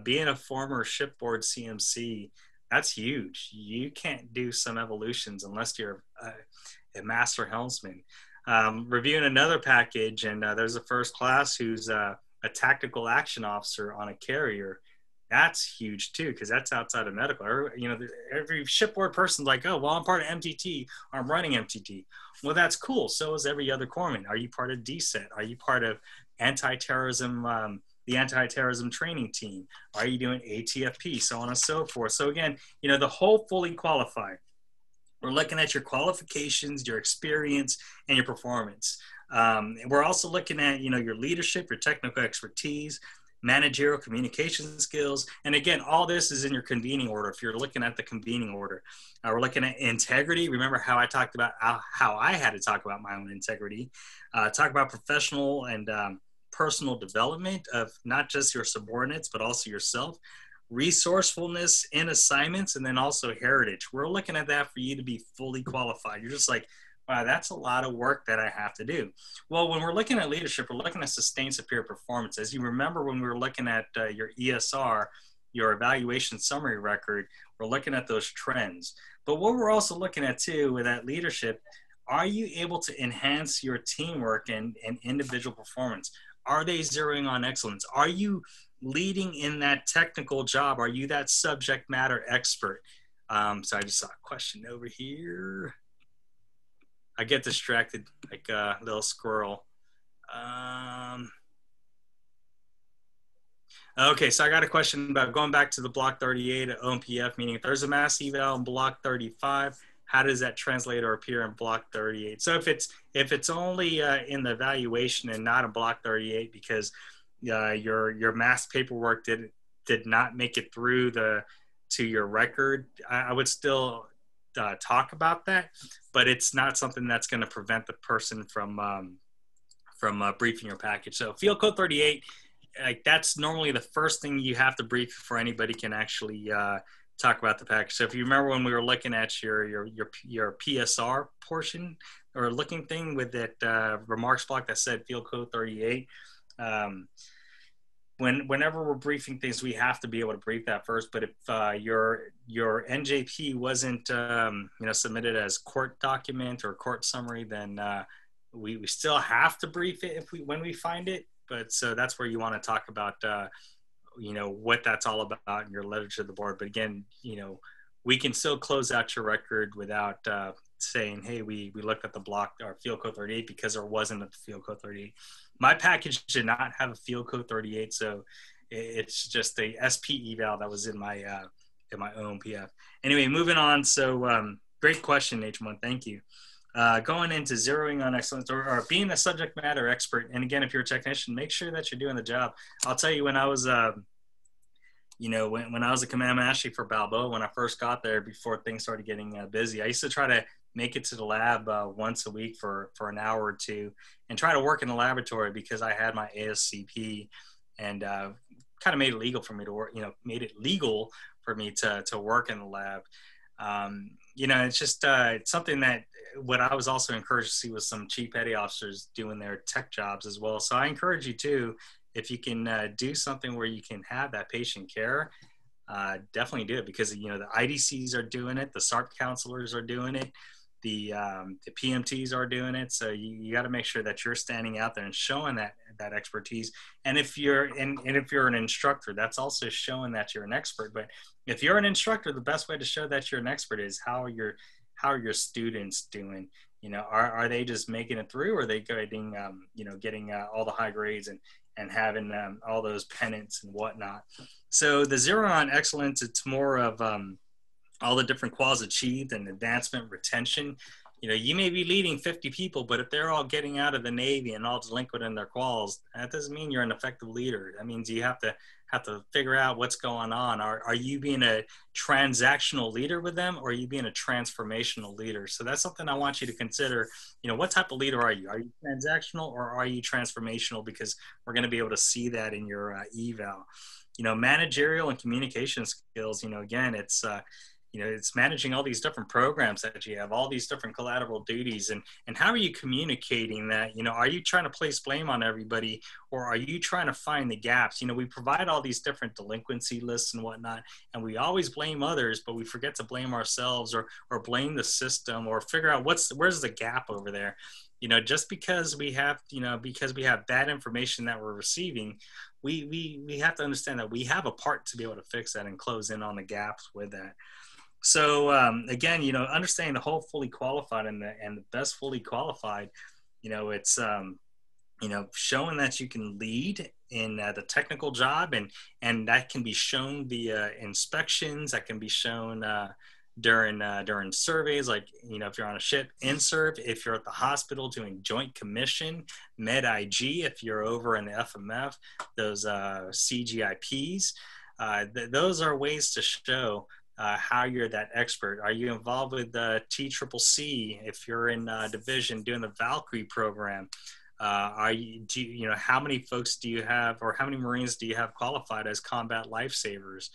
being a former shipboard CMC, that's huge. You can't do some evolutions unless you're a master helmsman. Reviewing another package, and there's a first class who's a tactical action officer on a carrier. That's huge too, because that's outside of medical. Every shipboard person's like, oh, well, I'm part of MTT, or I'm running MTT. Well, that's cool. So is every other corpsman. Are you part of DSET? Are you part of anti-terrorism, the anti-terrorism training team? Are you doing ATFP? So on and so forth. So again, you know, the whole fully qualified. We're looking at your qualifications, your experience, and your performance. We're also looking at, you know, your leadership, your technical expertise, managerial communication skills. And again, all this is in your convening order. If you're looking at the convening order, we're looking at integrity. Remember how I talked about how I had to talk about my own integrity, talk about professional and personal development of not just your subordinates, but also yourself, resourcefulness in assignments, and then also heritage. We're looking at that for you to be fully qualified. You're just like, wow, that's a lot of work that I have to do. Well, when we're looking at leadership, we're looking at sustained superior performance. As you remember, when we were looking at your ESR, your evaluation summary record, we're looking at those trends. But what we're also looking at too with that leadership, are you able to enhance your teamwork and individual performance? Are they zeroing on excellence? Are you leading in that technical job? Are you that subject matter expert? So I just saw a question over here. I get distracted like a little squirrel. Okay, so I got a question about going back to the block 38 at OMPF, meaning if there's a mass eval in block 35, how does that translate or appear in block 38? So if it's only in the evaluation and not in block 38 because your mass paperwork did not make it through to your record, I would still talk about that, but it's not something that's going to prevent the person from briefing your package. So field code 38, like that's normally the first thing you have to brief before anybody can actually talk about the package. So if you remember when we were looking at your PSR portion or looking thing with that remarks block that said field code 38, whenever we're briefing things, we have to be able to brief that first. But if your NJP wasn't submitted as court document or court summary, then we still have to brief it when we find it. But so that's where you want to talk about what that's all about in your letter to the board. But again, we can still close out your record without saying, hey, we looked at the block or field code 38 because there wasn't a field code 38. My package did not have a field code 38, so it's just the SP eval that was in my OMPF. Anyway, moving on. So great question, H1. Thank you. Going into zeroing on excellence or being a subject matter expert. And again, if you're a technician, make sure that you're doing the job. I'll tell you, when I was when I was a command master for Balboa, when I first got there before things started getting busy, I used to try to make it to the lab once a week for an hour or two and try to work in the laboratory because I had my ASCP and kind of made it legal for me to work, made it legal for me to work in the lab. It's just it's something that what I was also encouraged to see was some chief petty officers doing their tech jobs as well. So I encourage you too, if you can do something where you can have that patient care, definitely do it, because the IDCs are doing it, the SARP counselors are doing it, the PMTs are doing it. So you got to make sure that you're standing out there and showing that expertise. And if you're if you're an instructor, that's also showing that you're an expert. But if you're an instructor, the best way to show that you're an expert is how are your students doing? Are they just making it through, or are they getting getting all the high grades and having all those pennants and whatnot? So the zero on excellence, it's more of all the different quals achieved and advancement, retention. You may be leading 50 people, but if they're all getting out of the Navy and all delinquent in their quals, that doesn't mean you're an effective leader. That means you have to figure out what's going on. Are you being a transactional leader with them, or are you being a transformational leader? So that's something I want you to consider. What type of leader are you? Are you transactional or are you transformational? Because we're going to be able to see that in your eval. Managerial and communication skills, again, it's managing all these different programs that you have, all these different collateral duties, and how are you communicating that? Are you trying to place blame on everybody, or are you trying to find the gaps? We provide all these different delinquency lists and whatnot, and we always blame others, but we forget to blame ourselves or blame the system, or figure out where's the gap over there. Just because we have bad information that we're receiving, we have to understand that we have a part to be able to fix that and close in on the gaps with that. So again, understanding the whole fully qualified and the best fully qualified, it's showing that you can lead in the technical job, and that can be shown via inspections. That can be shown during surveys, like if you're on a ship, in-serve, if you're at the hospital doing joint commission, med IG, if you're over in the FMF, those CGIPs, those are ways to show how you're that expert. Are you involved with the TCCC if you're in division doing the Valkyrie program? How many folks do you have, or how many Marines do you have qualified as combat lifesavers?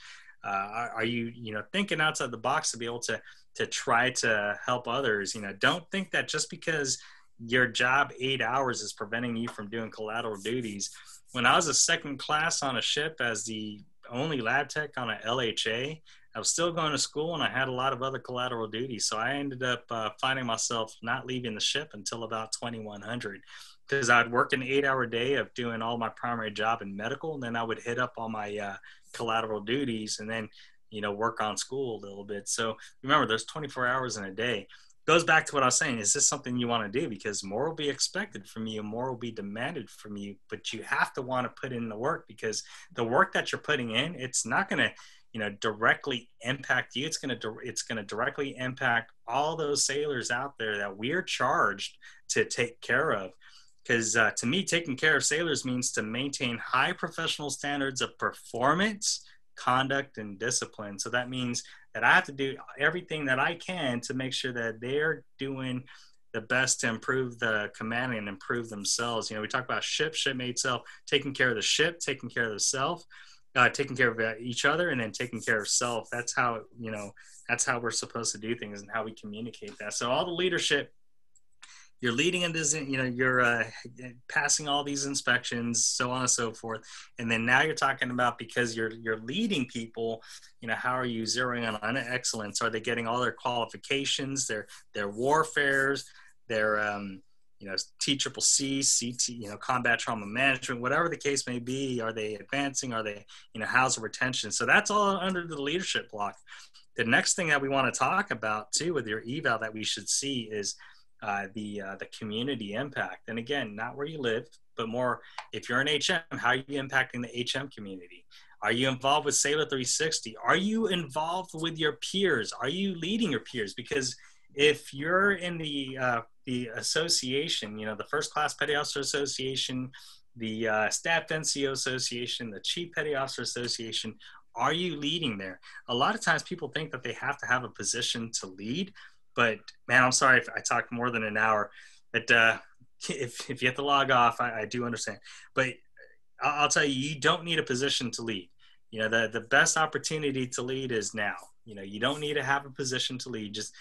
Are you thinking outside the box to be able to try to help others? Don't think that just because your job 8 hours is preventing you from doing collateral duties. When I was a second class on a ship as the only lab tech on a LHA, I was still going to school and I had a lot of other collateral duties. So I ended up finding myself not leaving the ship until about 2100, because I'd work an 8-hour day of doing all my primary job in medical. And then I would hit up all my collateral duties and then, work on school a little bit. So remember, there's 24 hours in a day. Goes back to what I was saying. Is this something you want to do? Because more will be expected from you, more will be demanded from you, but you have to want to put in the work, because the work that you're putting in, it's not going to, directly impact you. It's going to directly impact all those sailors out there that we're charged to take care of. Because to me, taking care of sailors means to maintain high professional standards of performance, conduct, and discipline. So that means that I have to do everything that I can to make sure that they're doing the best to improve the command and improve themselves. We talk about shipmate self, taking care of the ship, taking care of the self, taking care of each other, and then taking care of self. That's how, that's how we're supposed to do things and how we communicate that. So all the leadership, you're leading in this, you're passing all these inspections, so on and so forth. And then now you're talking about, because you're leading people, how are you zeroing on excellence? Are they getting all their qualifications, their warfares, their, TCCC, CT, combat trauma management, whatever the case may be? Are they advancing? Are they, how's the retention? So that's all under the leadership block. The next thing that we want to talk about too with your eval that we should see is the community impact. And again, not where you live, but more if you're an HM, how are you impacting the HM community? Are you involved with Sailor 360? Are you involved with your peers? Are you leading your peers? Because if you're in the association, the First Class Petty Officer Association, the Staff NCO Association, the Chief Petty Officer Association, are you leading there? A lot of times people think that they have to have a position to lead. But man, I'm sorry if I talked more than an hour, but if you have to log off, I do understand. But I'll tell you, you don't need a position to lead. You know, the best opportunity to lead is now. You know, you don't need to have a position to lead. Just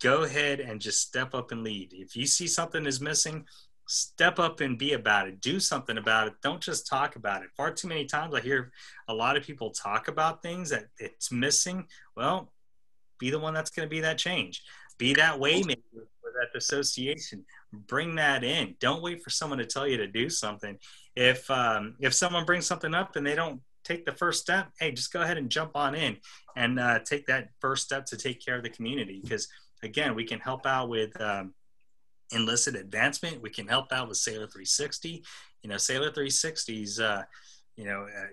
go ahead and just step up and lead. If you see something is missing, step up and be about it. Do something about it. Don't just talk about it. Far too many times I hear a lot of people talk about things that it's missing. Well, be the one that's going to be that change. Be that waymaker for that association. Bring that in. Don't wait for someone to tell you to do something. If someone brings something up and they don't take the first step, hey, just go ahead and jump on in and take that first step to take care of the community. Because again, we can help out with enlisted advancement. We can help out with Sailor 360. You know, Sailor 360's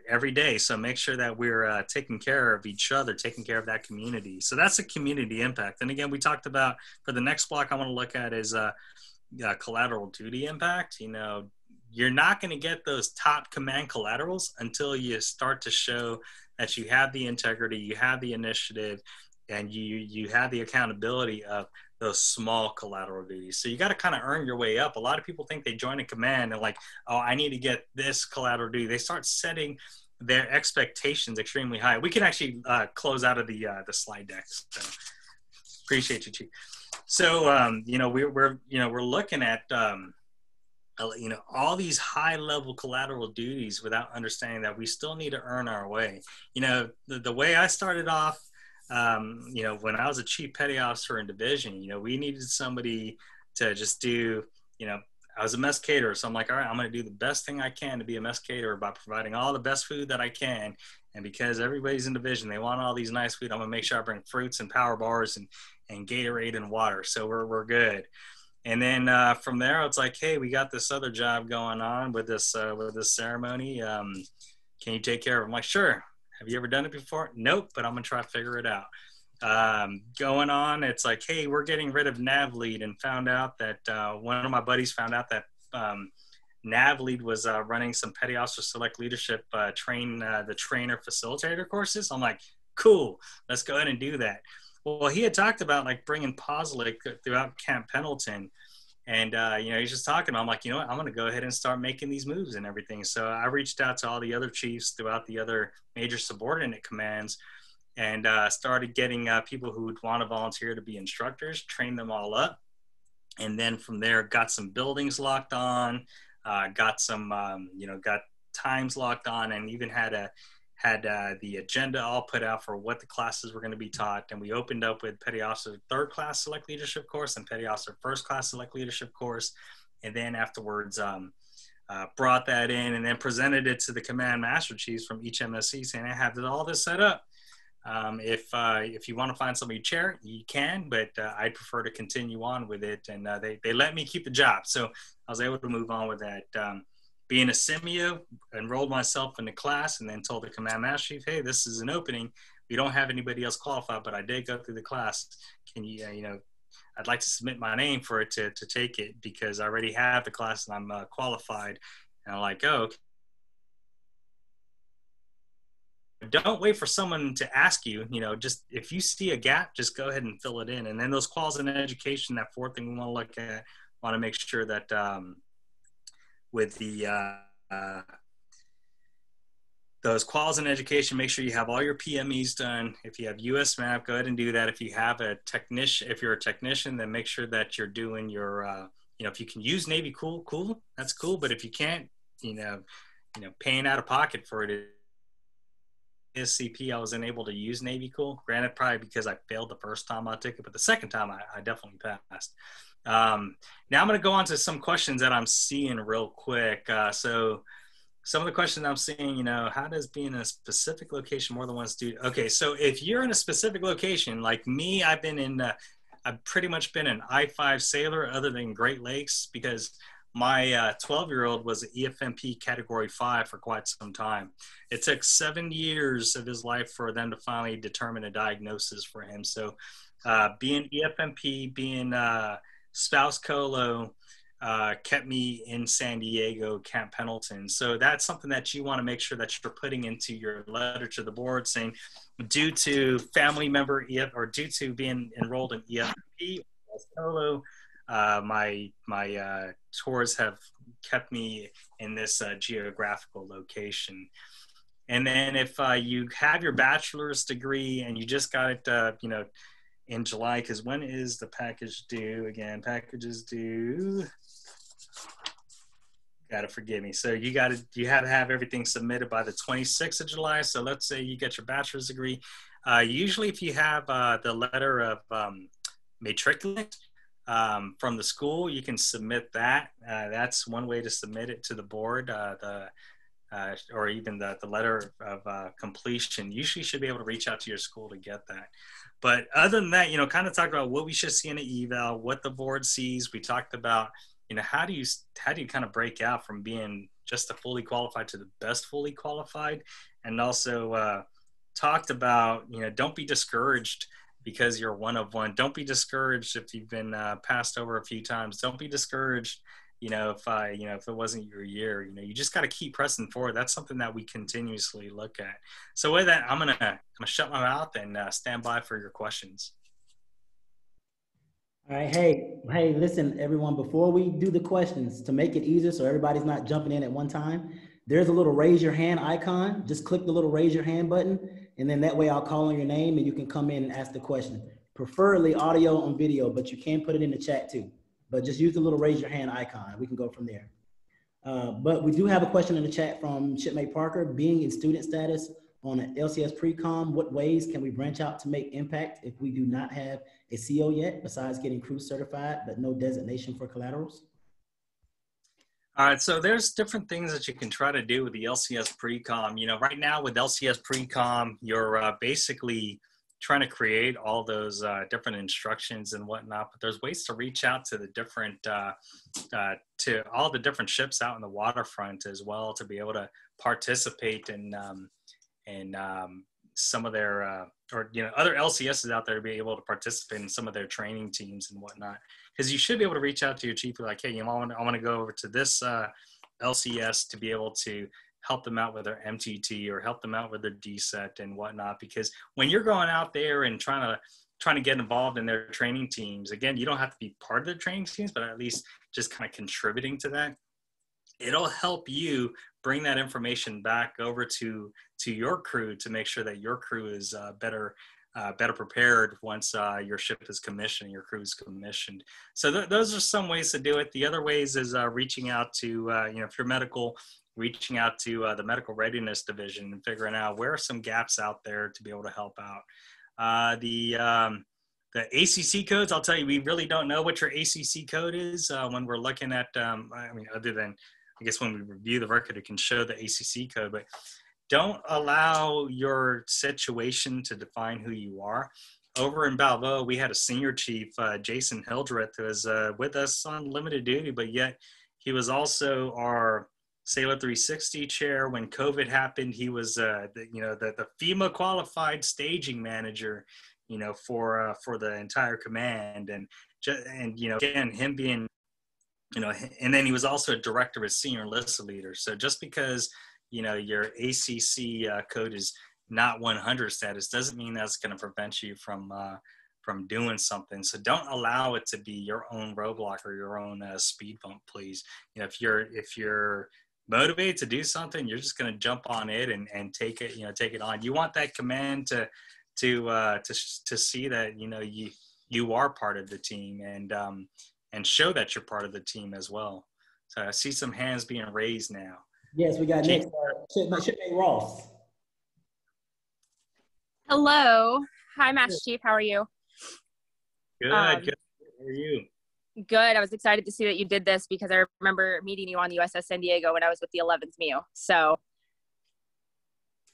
every day. So make sure that we're taking care of each other, taking care of that community. So that's a community impact. And again, we talked about, for the next block I want to look at is collateral duty impact. You know, you're not going to get those top command collaterals until you start to show that you have the integrity, you have the initiative, and you have the accountability of those small collateral duties. So you got to kind of earn your way up. A lot of people think they join a command and like, oh, I need to get this collateral duty. They start setting their expectations extremely high. We can actually close out of the slide deck. So appreciate you, Chief. So we're looking at all these high level collateral duties without understanding that we still need to earn our way. You know, the way I started off, when I was a chief petty officer in division, we needed somebody to just do, I was a mess caterer. So I'm like, all right, I'm going to do the best thing I can to be a mess caterer by providing all the best food that I can. And because everybody's in division, they want all these nice food. I'm going to make sure I bring fruits and power bars and Gatorade and water. So we're good. And then from there, it's like, hey, we got this other job going on with this ceremony. Can you take care of it? I'm like, sure. Have you ever done it before? Nope, but I'm going to try to figure it out. Going on, it's like, hey, we're getting rid of nav lead, and found out that one of my buddies found out that nav lead was running some petty officer select leadership the trainer facilitator courses. I'm like, cool, let's go ahead and do that. Well, he had talked about like bringing POSLIC throughout Camp Pendleton. And, he's just talking. I'm like, you know what, I'm going to go ahead and start making these moves and everything. So I reached out to all the other chiefs throughout the other major subordinate commands and started getting people who would want to volunteer to be instructors, train them all up. And then from there, got some buildings locked on, got times locked on, and even had the agenda all put out for what the classes were going to be taught. And we opened up with Petty Officer Third Class Select Leadership course and Petty Officer First Class Select Leadership course. And then afterwards brought that in and then presented it to the Command Master Chiefs from each MSC saying, I have all this set up. If you want to find somebody to chair, you can, but I'd prefer to continue on with it. And they let me keep the job. So I was able to move on with that. Being a CMDCM, enrolled myself in the class and then told the Command Master Chief, hey, this is an opening. We don't have anybody else qualified, but I did go through the class. Can you, I'd like to submit my name for it to take it because I already have the class and I'm qualified. And I'm like, oh, okay. Don't wait for someone to ask you, just if you see a gap, just go ahead and fill it in. And then those calls in education, that fourth thing we want to look at, want to make sure that, with the those quals in education, make sure you have all your PMEs done. If you have US map, go ahead and do that. If you have a technician, if you're a technician, then make sure that you're doing your, if you can use Navy, cool, that's cool. But if you can't, paying out of pocket for it is CP. I was unable to use Navy Cool. Granted, probably because I failed the first time I took it, but the second time I definitely passed. Now I'm going to go on to some questions that I'm seeing real quick. So some of the questions I'm seeing, how does being in a specific location more than one student? Okay, so if you're in a specific location, like me, I've pretty much been an I-5 sailor other than Great Lakes because my 12-year-old was an EFMP Category 5 for quite some time. It took 7 years of his life for them to finally determine a diagnosis for him. So being EFMP, being spouse colo kept me in San Diego, Camp Pendleton. So that's something that you want to make sure that you're putting into your letter to the board saying, due to family member or due to being enrolled in EFMP or colo, my tours have kept me in this geographical location. And then if you have your bachelor's degree and you just got it, in July, because when is the package due? Again, packages due. Got to forgive me. So you have to have everything submitted by the 26th of July. So let's say you get your bachelor's degree. Usually if you have the letter of matriculate from the school, you can submit that. That's one way to submit it to the board, or even the letter of completion. Usually you should be able to reach out to your school to get that. But other than that, kind of talk about what we should see in an eval, what the board sees. We talked about, how do you kind of break out from being just a fully qualified to the best fully qualified, and also talked about, don't be discouraged because you're one of one. Don't be discouraged if you've been passed over a few times. Don't be discouraged, if it wasn't your year. You just got to keep pressing forward. That's something that we continuously look at. So with that, I'm gonna shut my mouth and stand by for your questions. All right, hey, listen, everyone, before we do the questions, to make it easier so everybody's not jumping in at one time, there's a little raise your hand icon. Just click the little raise your hand button, and then that way I'll call on your name and you can come in and ask the question. Preferably audio and video, but you can put it in the chat too. But just use the little raise your hand icon. We can go from there. But we do have a question in the chat from Shipmate Parker. Being in student status on an LCS pre-com, what ways can we branch out to make impact if we do not have a CO yet, besides getting crew certified, but no designation for collaterals? All right, so there's different things that you can try to do with the LCS pre-com. Right now with LCS pre-com, you're basically trying to create all those different instructions and whatnot, but there's ways to reach out to the different, to all the different ships out in the waterfront as well, to be able to participate in some of their, other LCSs out there, to be able to participate in some of their training teams and whatnot. Because you should be able to reach out to your chief, like, hey, I want to go over to this LCS to be able to help them out with their MTT or help them out with their DSET and whatnot. Because when you're going out there and trying to get involved in their training teams, again, you don't have to be part of their training teams, but at least just kind of contributing to that. It'll help you bring that information back over to your crew to make sure that your crew is better prepared once your ship is commissioned, your crew is commissioned. So those are some ways to do it. The other ways is reaching out to, if you're medical, reaching out to the medical readiness division and figuring out where are some gaps out there to be able to help out. The ACC codes, I'll tell you, we really don't know what your ACC code is when we're looking at, other than, I guess when we review the record, it can show the ACC code, but don't allow your situation to define who you are. Over in Balboa, we had a senior chief, Jason Hildreth, who was with us on limited duty, but yet he was also our Sailor 360 chair. When COVID happened, he was the FEMA qualified staging manager, for the entire command. And again, him being, and then he was also a director as senior enlisted leader. So just because, your ACC code is not 100 status doesn't mean that's going to prevent you from doing something. So don't allow it to be your own roadblock or your own speed bump, please. If you're motivated to do something, you're just going to jump on it and take it on. You want that command to see that, you are part of the team and show that you're part of the team as well. So I see some hands being raised now. Yes, we got next. Shipmate Ross. Hello. Hi, Master Chief. How are you? Good. Good. How are you? Good. I was excited to see that you did this because I remember meeting you on the USS San Diego when I was with the 11th MEU. So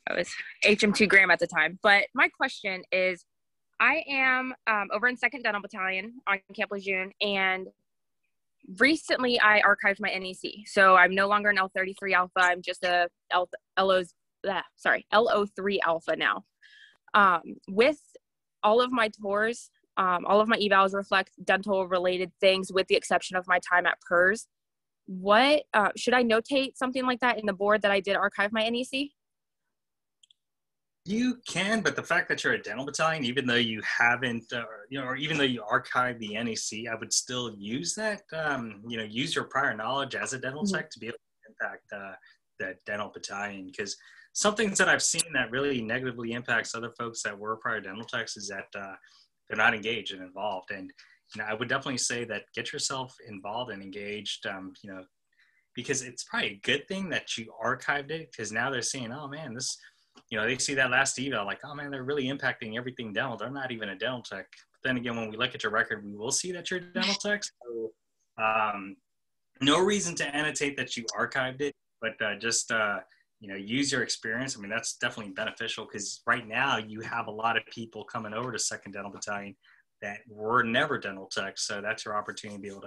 I was HM2 Graham at the time. But my question is, I am over in 2nd Dental Battalion on Camp Lejeune, and recently I archived my NEC. So I'm no longer an L33 Alpha. I'm just a LO3 Alpha now. With all of my tours, all of my evals reflect dental related things with the exception of my time at PERS. What should I notate something like that in the board that I did archive my NEC? You can, but the fact that you're a dental battalion, even though you haven't, or even though you archive the NEC, I would still use that. Use your prior knowledge as a dental tech to be able to impact the dental battalion. Because some things that I've seen that really negatively impacts other folks that were prior dental techs is that they're not engaged and involved. And I would definitely say that get yourself involved and engaged. Because it's probably a good thing that you archived it, because now they're seeing, oh man, this. They see that last eval, like, oh man, they're really impacting everything dental. They're not even a dental tech. But then again, when we look at your record, we will see that you're a dental tech. So, no reason to annotate that you archived it, but just use your experience. I mean, that's definitely beneficial, because right now you have a lot of people coming over to 2nd Dental Battalion that were never dental techs. So that's your opportunity to be able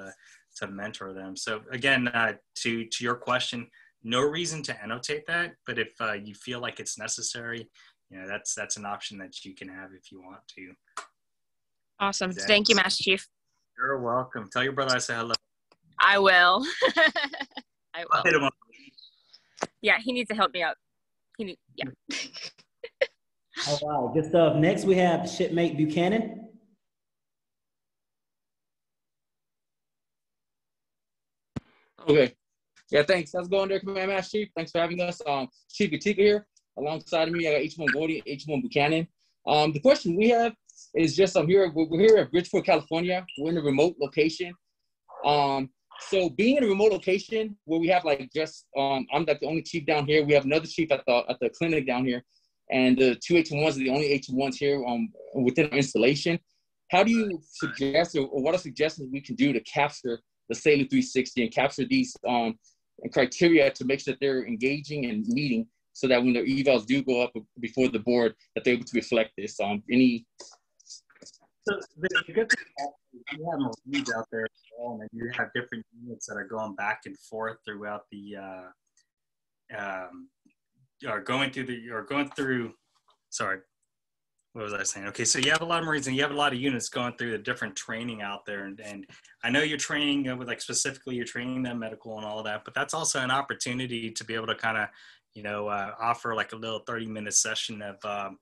to mentor them. So again, to your question, no reason to annotate that, but if you feel like it's necessary, that's an option that you can have if you want to. Awesome. Thank you, Master Chief. You're welcome. Tell your brother I say hello. I will. I will. I'll hit him up. Yeah, he needs to help me out. Yeah. All right, good stuff. Next, we have Shipmate Buchanan. Okay. Yeah, thanks. How's it going there, Command Master Chief? Thanks for having us. Chief Gatika here. Alongside of me, I got H1 Gordy, H1 Buchanan. The question we have is just we're here at Bridgeport, California. We're in a remote location. So being in a remote location where we have I'm like the only chief down here. We have another chief at the clinic down here, and the 2 H1s are the only H1s here within our installation. How do you suggest, or what are suggestions we can do to capture the Sailor 360 and capture these criteria to make sure that they're engaging and meeting, so that when their evals do go up before the board, that they're able to reflect this? So the good thing is you have Marines out there, and you have different units that are going back and forth throughout the what was I saying? Okay, so you have a lot of Marines and you have a lot of units going through the different training out there. And I know you're training with specifically you're training them medical and all of that, but that's also an opportunity to be able to kind of, offer like a little 30-minute session of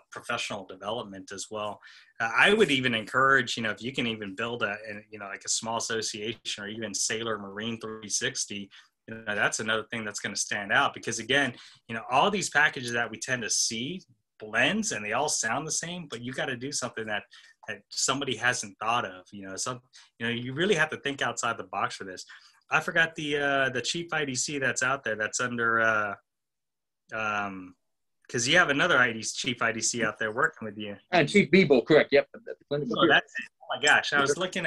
professional development as well. I would even encourage, if you can even build like a small association or even Sailor Marine 360, that's another thing that's going to stand out, because again, all these packages that we tend to see blends and they all sound the same, but you got to do something that somebody hasn't thought of. You really have to think outside the box for this. I forgot the chief IDC that's out there that's under because you have another chief IDC out there working with you. And Chief Bebo, correct? Yep. Oh, that's it. Oh my gosh, I was looking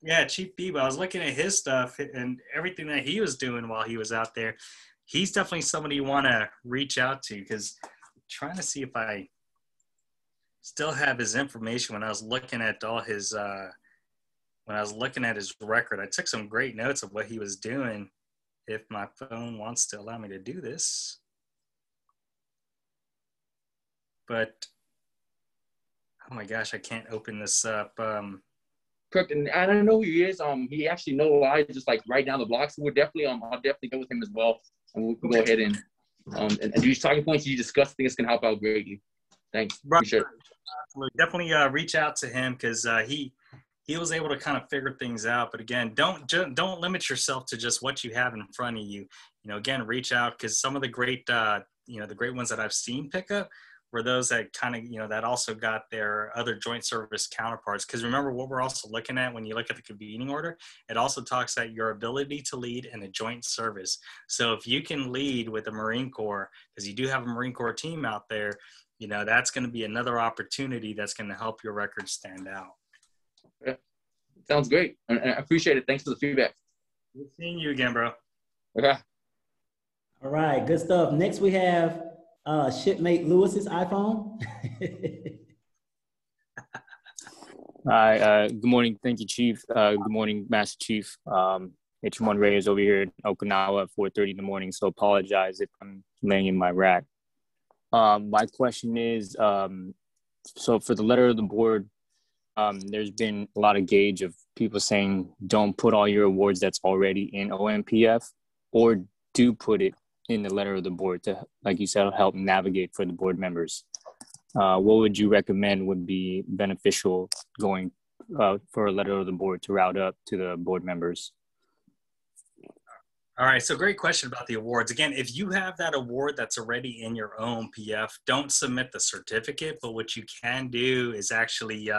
at Chief Bebo. I was looking at his stuff and everything that he was doing while he was out there. He's definitely somebody you want to reach out to, because trying to see if I still have his information. When I was looking at all his record, I took some great notes of what he was doing. If my phone wants to allow me to do this, but oh my gosh, I can't open this up. Correct, and I don't know who he is. He actually knows I just like right down the block. So we're definitely I'll definitely go with him as well, and we'll go ahead and these talking points you discussed, I think it's gonna help out greatly. Thanks. Right. Appreciate it. Definitely reach out to him, because he was able to kind of figure things out. But again, don't limit yourself to just what you have in front of you. Again, reach out, because some of the great the great ones that I've seen pick up were those that kind of, that also got their other joint service counterparts. Because remember, what we're also looking at when you look at the convening order, it also talks about your ability to lead in a joint service. So if you can lead with the Marine Corps, because you do have a Marine Corps team out there, that's going to be another opportunity that's going to help your record stand out. Yeah. Sounds great. I appreciate it. Thanks for the feedback. Good seeing you again, bro. Okay. All right, good stuff. Next we have Shipmate Lewis's iPhone. Hi, good morning. Thank you, Chief. Good morning, Master Chief. H1 Ray is over here in Okinawa at 4:30 in the morning, so apologize if I'm laying in my rack. My question is, so for the letter of the board, there's been a lot of gauge of people saying don't put all your awards that's already in OMPF, or do put it in the letter of the board to, like you said, help navigate for the board members. What would you recommend would be beneficial going for a letter of the board to route up to the board members? All right, so great question about the awards. Again, if you have that award that's already in your own PF, don't submit the certificate, but what you can do is actually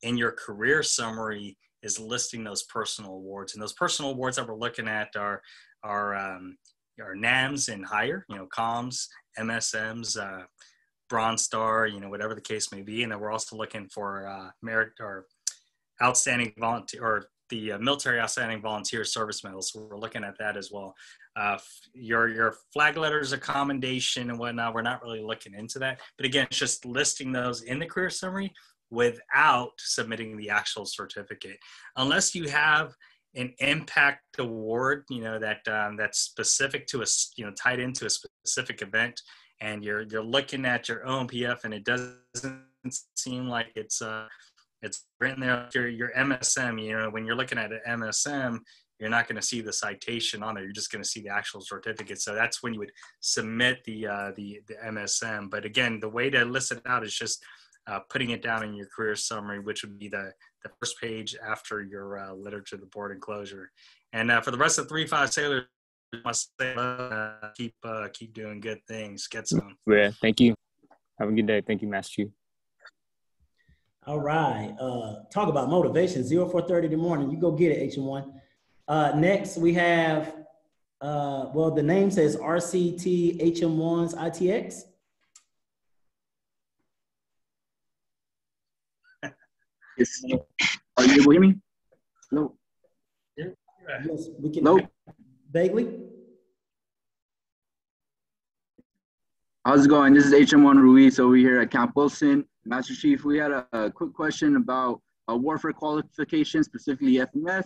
in your career summary is listing those personal awards. And those personal awards that we're looking at are NAMs and higher, comms, MSMs, Bronze Star, whatever the case may be. And then we're also looking for merit or outstanding volunteer or the military outstanding volunteer service medal. So we're looking at that as well. Your flag letters of commendation and whatnot, we're not really looking into that. But again, it's just listing those in the career summary without submitting the actual certificate. Unless you have an impact award, that's specific to a, tied into a specific event, and you're looking at your own PF and it doesn't seem like it's written there. Your MSM, when you're looking at an MSM, you're not going to see the citation on there. You're just going to see the actual certificate. So that's when you would submit the MSM. But again, the way to list it out is just putting it down in your career summary, which would be the first page after your letter to the board enclosure. And for the rest of 3-5 sailors, I must say, keep doing good things. Get some. Yeah, thank you. Have a good day. Thank you, Master Chief. All right. Talk about motivation. 0430 in the morning. You go get it, HM1. Next, we have, the name says RCT HM1's ITX. Yes. Are you able to hear me? No. Yes, we can. No. Vaguely. How's it going? This is HM1 Ruiz over here at Camp Wilson. Master Chief, we had a quick question about warfare qualifications, specifically FMF.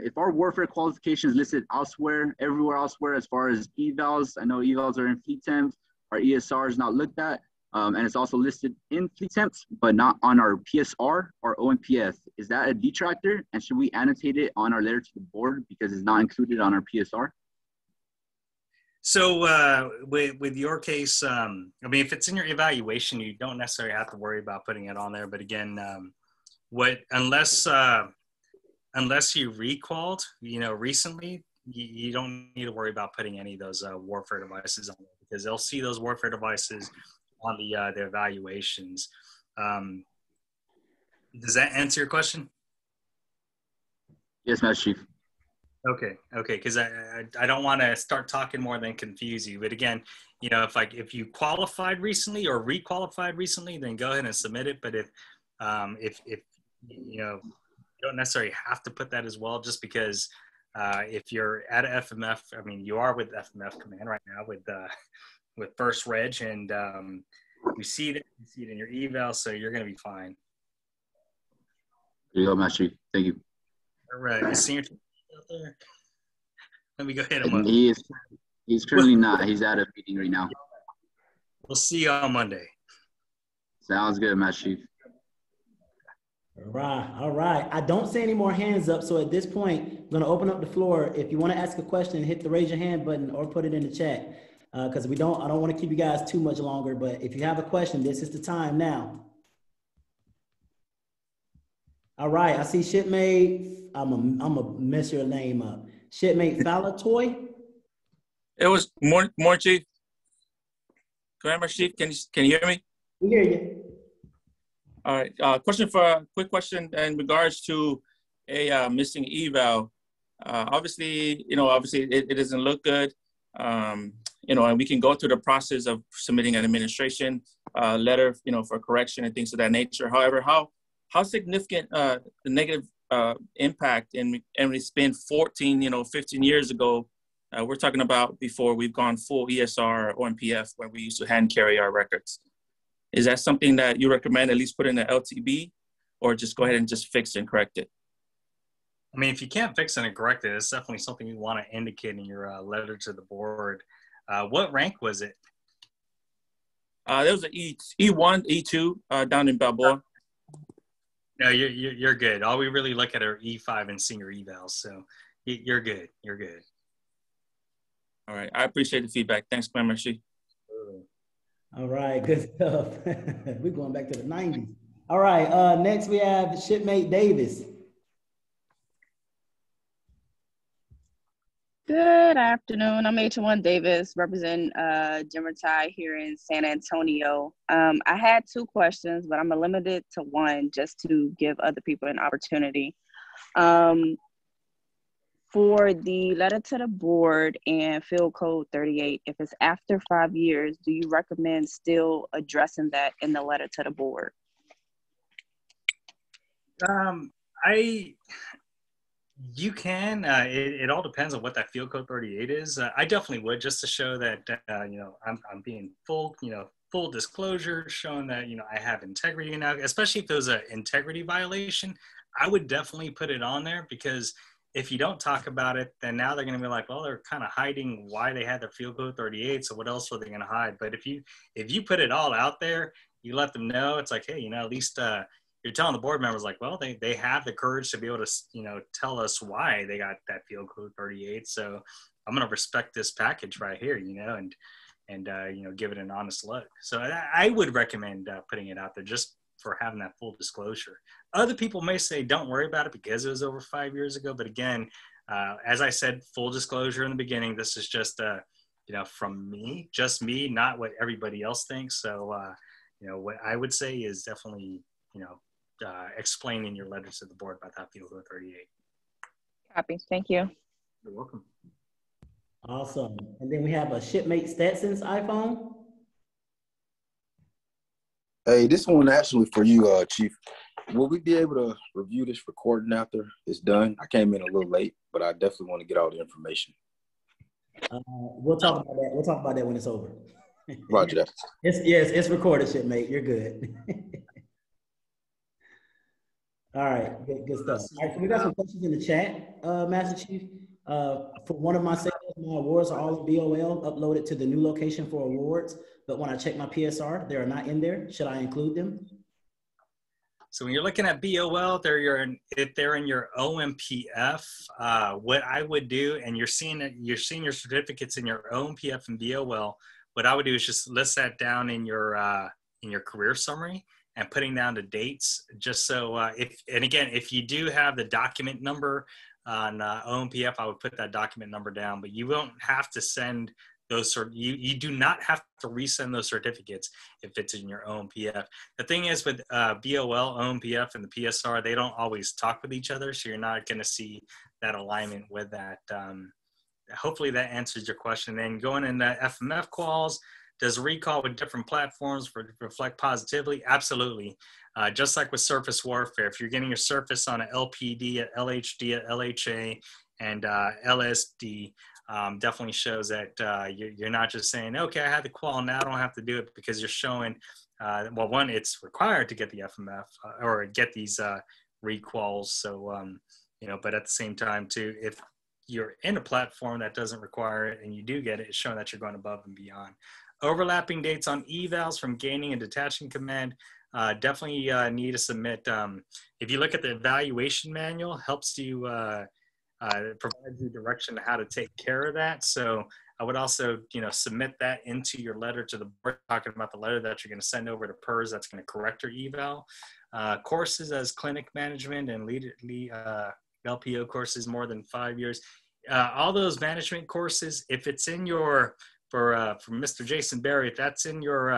If our warfare qualifications listed elsewhere, everywhere elsewhere, as far as evals, I know evals are in fleet temps, our ESR is not looked at, and it's also listed in fleet temps, but not on our PSR or OMPF. Is that a detractor? And should we annotate it on our letter to the board because it's not included on our PSR? So with your case, if it's in your evaluation, you don't necessarily have to worry about putting it on there. But again, unless you requalled, recently, you don't need to worry about putting any of those warfare devices on there because they'll see those warfare devices on the evaluations. Does that answer your question? Yes, Master Chief. Okay, because I don't want to start talking more than confuse you. But again, if you qualified recently or requalified recently, then go ahead and submit it. But if you don't necessarily have to put that as well, just because if you're at a FMF, you are with FMF Command right now with First Reg, and you see it in your eval, so you're going to be fine. There you go, Master Chief. Thank you. All right, Senior out there. Let me go hit him up. He's currently not. He's at a meeting right now. We'll see you on Monday. Sounds good, Master Chief. All right. I don't see any more hands up. So at this point, I'm going to open up the floor. If you want to ask a question, hit the raise your hand button or put it in the chat. Because I don't want to keep you guys too much longer. But if you have a question, this is the time now. All right. I see shipmate. I'm a mess your name up. Shipmate Falatoy. It was more Chief. Commander Chief, can you hear me? We hear you. All right. Quick question in regards to a missing eval. Obviously, it doesn't look good. And we can go through the process of submitting an administration letter, for correction and things of that nature. However, how significant the negative impact, and it's been 14, 15 years ago. We're talking about before we've gone full ESR or MPF, where we used to hand carry our records. Is that something that you recommend at least put in the LTB, or just go ahead and just fix and correct it? If you can't fix it and correct it, it's definitely something you want to indicate in your letter to the board. What rank was it? There was an E1, E2 down in Balboa. No, you're good. All we really look at are E5 and senior evals, so you're good. You're good. All right. I appreciate the feedback. Thanks, Clemmer. All right, good stuff. We're going back to the 90s. All right, next we have Shipmate Davis. Good afternoon. I'm H1 Davis, representing Gemini here in San Antonio. I had two questions, but I'm limited to one just to give other people an opportunity. For the letter to the board and field code 38, if it's after 5 years, do you recommend still addressing that in the letter to the board? You can. It all depends on what that field code 38 is. I definitely would, just to show that I'm being full disclosure, showing that I have integrity now. Especially if there's an integrity violation, I would definitely put it on there, because if you don't talk about it, then now they're going to be like, well, they're kind of hiding why they had their field code 38. So what else were they going to hide? But if you put it all out there, you let them know. It's like, hey, at least you're telling the board members, like, well, they have the courage to be able to, tell us why they got that field code 38. So I'm going to respect this package right here, and give it an honest look. So I would recommend putting it out there just for having that full disclosure. Other people may say, don't worry about it because it was over 5 years ago. But again, as I said, full disclosure in the beginning, this is just, from me, just me, not what everybody else thinks. So, what I would say is definitely, explain in your letters to the board about that field code 38. Copy. Thank you. You're welcome. Awesome. And then we have a Shipmate Stetson's iPhone. Hey, this one actually for you, Chief. Will we be able to review this recording after it's done? I came in a little late, but I definitely want to get all the information. We'll talk about that. We'll talk about that when it's over. Roger that. It's recorded, Shipmate. You're good. All right, good stuff. All right, so we got some questions in the chat, Master Chief. For one of my sales, my awards are all in BOL, uploaded to the new location for awards. But when I check my PSR, they are not in there. Should I include them? So when you're looking at BOL, if they're in your OMPF, what I would do, and you're seeing your certificates in your OMPF and BOL, what I would do is just list that down in your career summary and putting down the dates, just so if you do have the document number on OMPF, I would put that document number down, but you won't have to send those you do not have to resend those certificates if it's in your OMPF. The thing is with BOL, OMPF, and the PSR, they don't always talk with each other, so you're not going to see that alignment with that. Hopefully that answers your question. Then going into FMF quals, does recall with different platforms reflect positively? Absolutely. Just like with surface warfare, if you're getting your surface on an LPD, at LHD, at LHA, and LSD, definitely shows that you're not just saying, okay, I had the qual, now I don't have to do it, because you're showing, well, one, it's required to get the FMF or get these requals. So, but at the same time too, if you're in a platform that doesn't require it and you do get it, it's showing that you're going above and beyond. Overlapping dates on evals from gaining and detaching command, definitely need to submit. If you look at the evaluation manual, helps you, provides you direction to how to take care of that. So I would also, submit that into your letter to the board, talking about the letter that you're going to send over to PERS that's going to correct your eval. Courses as clinic management and LPO courses more than 5 years. All those management courses, if it's in your, for Mr. Jason Berry, if that's in your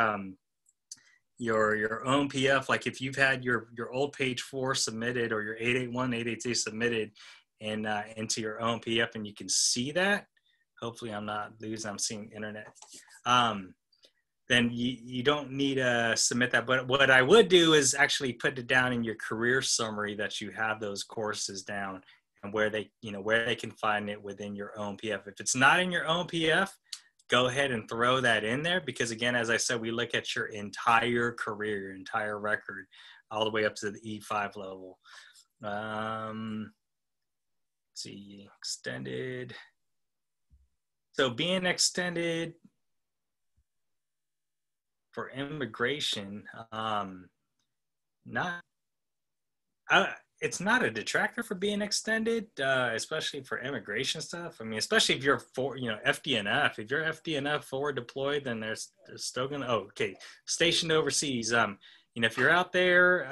OMPF, like if you've had your old page 4 submitted or your 881, 882 submitted and into your OMPF, and you can see that, hopefully I'm not losing, I'm seeing internet, then you don't need to submit that. But what I would do is actually put it down in your career summary that you have those courses down and where they can find it within your OMPF. If it's not in your OMPF, go ahead and throw that in there, because again, as I said, we look at your entire career, your entire record, all the way up to the E5 level. Let's see, extended. So being extended it's not a detractor for being extended, especially for immigration stuff. I mean, especially if you're FDNF. If you're FDNF forward deployed, then they're still gonna. Oh, okay, stationed overseas. If you're out there,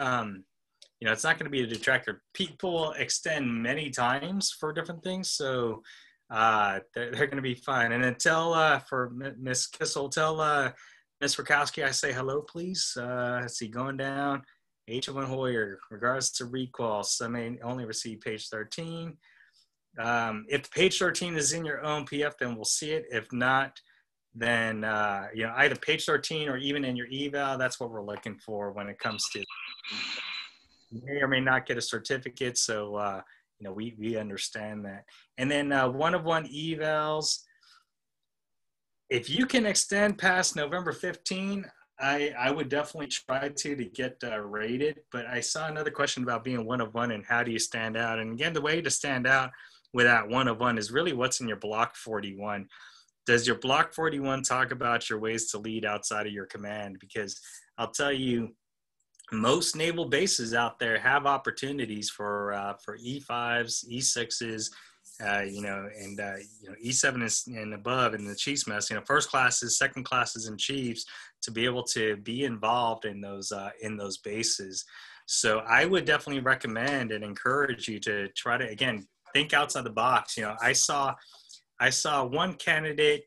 it's not going to be a detractor. People extend many times for different things, so they're going to be fine. And then tell for Miss Kissel, tell Miss Rakowski I say hello, please. Let's see, going down. H1 Hoyer, regards to requals, I may only receive page 13. If page 13 is in your own PF, then we'll see it. If not, then either page 13 or even in your eval, that's what we're looking for when it comes to. You may or may not get a certificate, so we understand that. And then one-of-one evals. If you can extend past November 15, I would definitely try to get rated, but I saw another question about being one-of-one and how do you stand out. And again, the way to stand out with that one-of-one is really what's in your block 41. Does your block 41 talk about your ways to lead outside of your command? Because I'll tell you, most naval bases out there have opportunities for E5s, E6s, E7 and above in the Chiefs mess, first classes, second classes, and Chiefs to be able to be involved in those bases. So I would definitely recommend and encourage you to try to, again, think outside the box. I saw one candidate,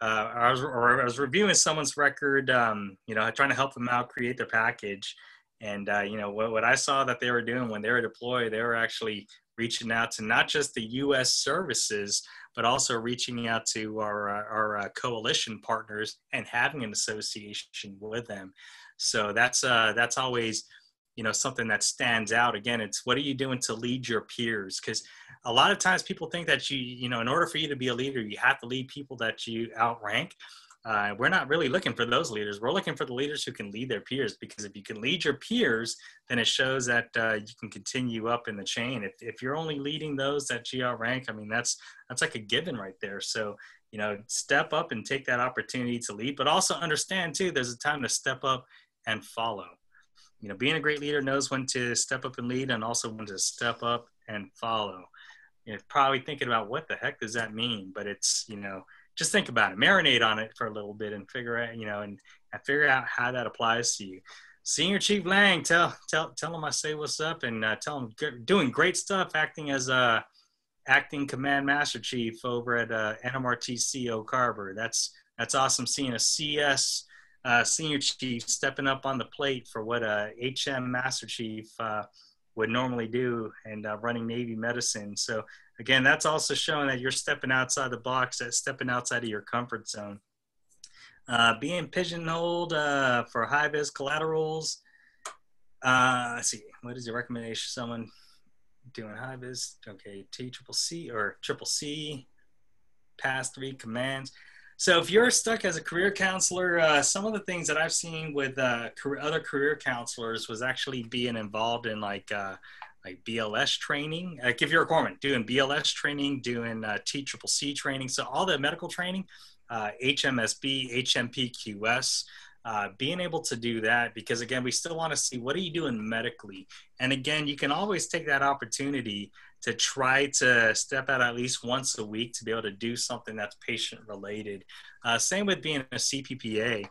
I was reviewing someone's record, trying to help them out create their package. And, what I saw that they were doing when they were deployed, they were actually reaching out to not just the U.S. services, but also reaching out to our coalition partners and having an association with them. So that's always, something that stands out. Again, it's what are you doing to lead your peers? Because a lot of times people think that in order for you to be a leader, you have to lead people that you outrank. We're not really looking for those leaders. We're looking for the leaders who can lead their peers, because if you can lead your peers, then it shows that you can continue up in the chain. If you're only leading those that you outrank, I mean, that's like a given right there. So, step up and take that opportunity to lead, but also understand too, there's a time to step up and follow. Being a great leader knows when to step up and lead, and also when to step up and follow. Probably thinking about what the heck does that mean, but it's, just think about it, marinate on it for a little bit and figure out, and figure out how that applies to you. Senior Chief Lang, tell him I say what's up, and tell him doing great stuff, acting as acting Command Master Chief over at NMRTC Oak Harbor. That's awesome seeing a CS Senior Chief stepping up on the plate for what a HM Master Chief would normally do, and running Navy medicine. So again, that's also showing that you're stepping outside the box, stepping outside of your comfort zone. Being pigeonholed for high-vis collaterals. Let's see, what is your recommendation? Someone doing high-vis, okay, TCCC or CCC, past 3 commands. So if you're stuck as a career counselor, some of the things that I've seen with other career counselors was actually being involved in like BLS training. Like if you're a corpsman, doing BLS training, doing TCCC training. So all the medical training, HMSB, HMPQS, being able to do that, because again, we still want to see what are you doing medically. And again, you can always take that opportunity to try to step out at least once a week to be able to do something that's patient related. Same with being a CPPA.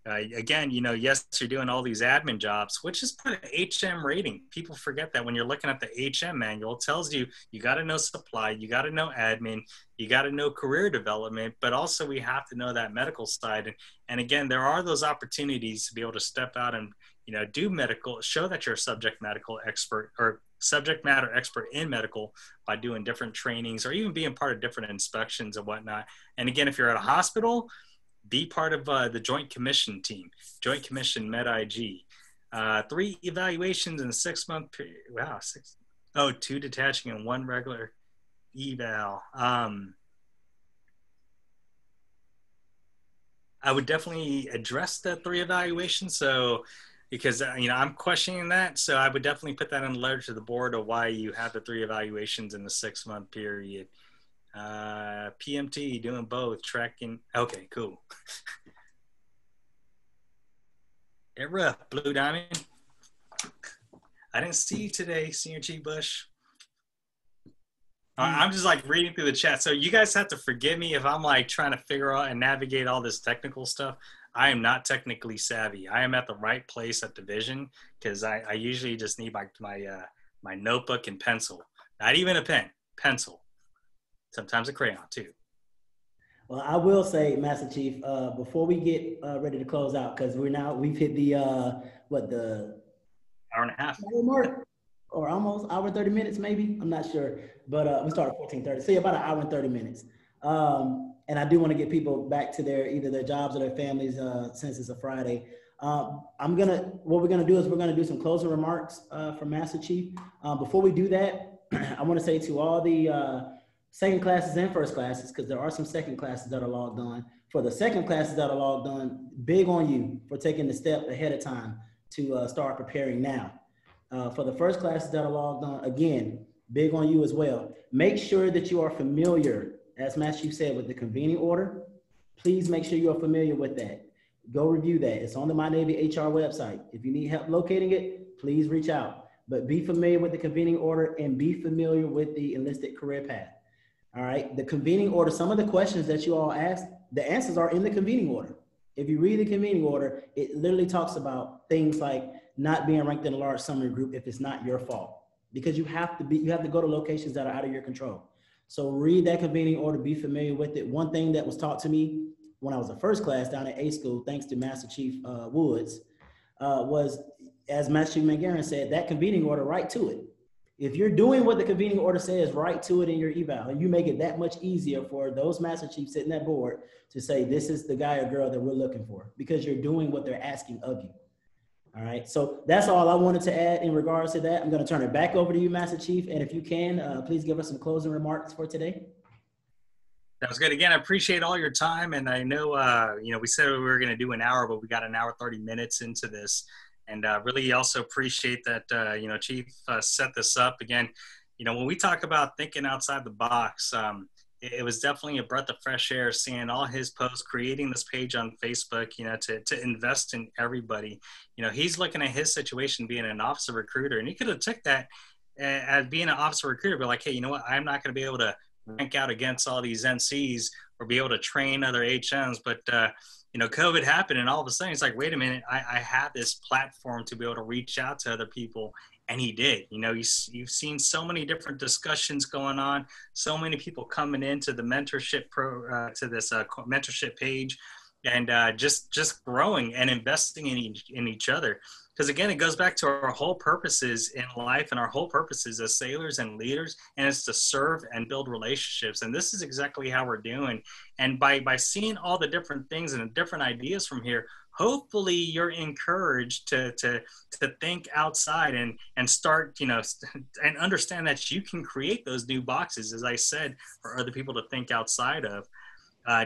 Again, yes, you're doing all these admin jobs, which is part of HM rating. People forget that when you're looking at the HM manual, it tells you, you got to know supply, you got to know admin, you got to know career development, but also we have to know that medical side. And again, there are those opportunities to be able to step out and, do medical, show that you're a subject medical expert or subject matter expert in medical by doing different trainings or even being part of different inspections and whatnot. And again, if you're at a hospital, be part of the Joint Commission team, Joint Commission Med-IG. 3 evaluations in a 6-month period. Wow, 6. Oh, 2 detaching and 1 regular eval. I would definitely address the 3 evaluations. So, because, I'm questioning that. So I would definitely put that in the letter to the board of why you have the 3 evaluations in the 6-month period. PMT, doing both, tracking. Okay, cool. Era, Blue Diamond. I didn't see you today, Senior Chief Bush. I'm just like reading through the chat. So you guys have to forgive me if I'm like trying to figure out and navigate all this technical stuff. I am not technically savvy. I am at the right place at Division because I usually just need my notebook and pencil. Not even a pen, pencil. Sometimes a crayon too. Well, I will say, Master Chief, before we get ready to close out, because we've hit the the hour and a half mark, or almost hour and 30 minutes, maybe. I'm not sure, but we started 14:30, so about an hour and 30 minutes. And I do want to get people back to either their jobs or their families since it's a Friday. What we're gonna do is we're gonna do some closing remarks from Master Chief. Before we do that, I want to say to all the second classes and first classes, because there are some second classes that are logged on. For the second classes that are logged on, big on you for taking the step ahead of time to start preparing now. For the first classes that are logged on, again, big on you as well. Make sure that you are familiar, as Master Chief said, with the convening order. Please make sure you are familiar with that. Go review that. It's on the My Navy HR website. If you need help locating it, please reach out. But be familiar with the convening order and be familiar with the enlisted career path. All right, the convening order, some of the questions that you all asked, the answers are in the convening order. If you read the convening order, it literally talks about things like not being ranked in a large summary group if it's not your fault, because you have to go to locations that are out of your control. So read that convening order, be familiar with it. One thing that was taught to me when I was in first class down at A school, thanks to Master Chief Woods, was, as Master Chief Mangaran said, that convening order, write to it. If you're doing what the convening order says, write to it in your eval, and you make it that much easier for those Master Chiefs sitting at board to say, this is the guy or girl that we're looking for, because you're doing what they're asking of you. All right, so that's all I wanted to add in regards to that. I'm going to turn it back over to you, Master Chief, and if you can, please give us some closing remarks for today. That was good. Again, I appreciate all your time, and I know, we said we were going to do an hour, but we got an hour, 30 minutes into this. And really also appreciate that, Chief set this up. Again, when we talk about thinking outside the box, it was definitely a breath of fresh air seeing all his posts, creating this page on Facebook, to invest in everybody. He's looking at his situation being an officer recruiter, and he could have took that as being an officer recruiter, but like, hey, you know what? I'm not going to be able to rank out against all these NCs or be able to train other HMs, but COVID happened, and all of a sudden it's like, wait a minute, I have this platform to be able to reach out to other people. And he did. You've seen so many different discussions going on, so many people coming into the mentorship mentorship page, and just growing and investing in each other. Because again, it goes back to our whole purposes in life, and our whole purposes as sailors and leaders, and it's to serve and build relationships. And this is exactly how we're doing. And by seeing all the different things and the different ideas from here, hopefully you're encouraged to think outside and start, and understand that you can create those new boxes, as I said, for other people to think outside of.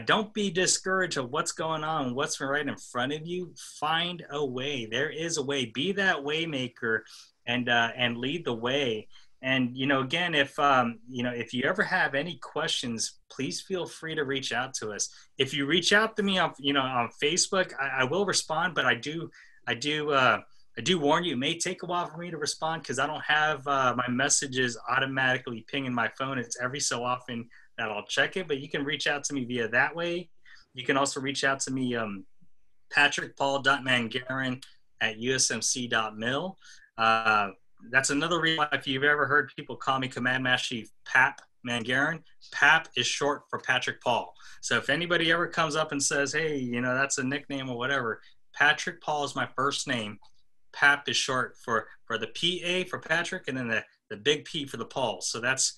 Don't be discouraged of what's going on, what's right in front of you. Find a way. There is a way. Be that way maker and lead the way. And, again, if you ever have any questions, please feel free to reach out to us. If you reach out to me on Facebook, I will respond, but I do warn you, it may take a while for me to respond because I don't have my messages automatically pinging my phone. It's every so often that I'll check it, but you can reach out to me via that way. You can also reach out to me, patrickpaul.mangaran@usmc.mil. That's another reason if you've ever heard people call me Command Master Chief Pap Mangaran. Pap is short for Patrick Paul. So if anybody ever comes up and says, hey, that's a nickname or whatever, Patrick Paul is my first name. Pap is short for the PA for Patrick, and then the big P for the Paul. So that's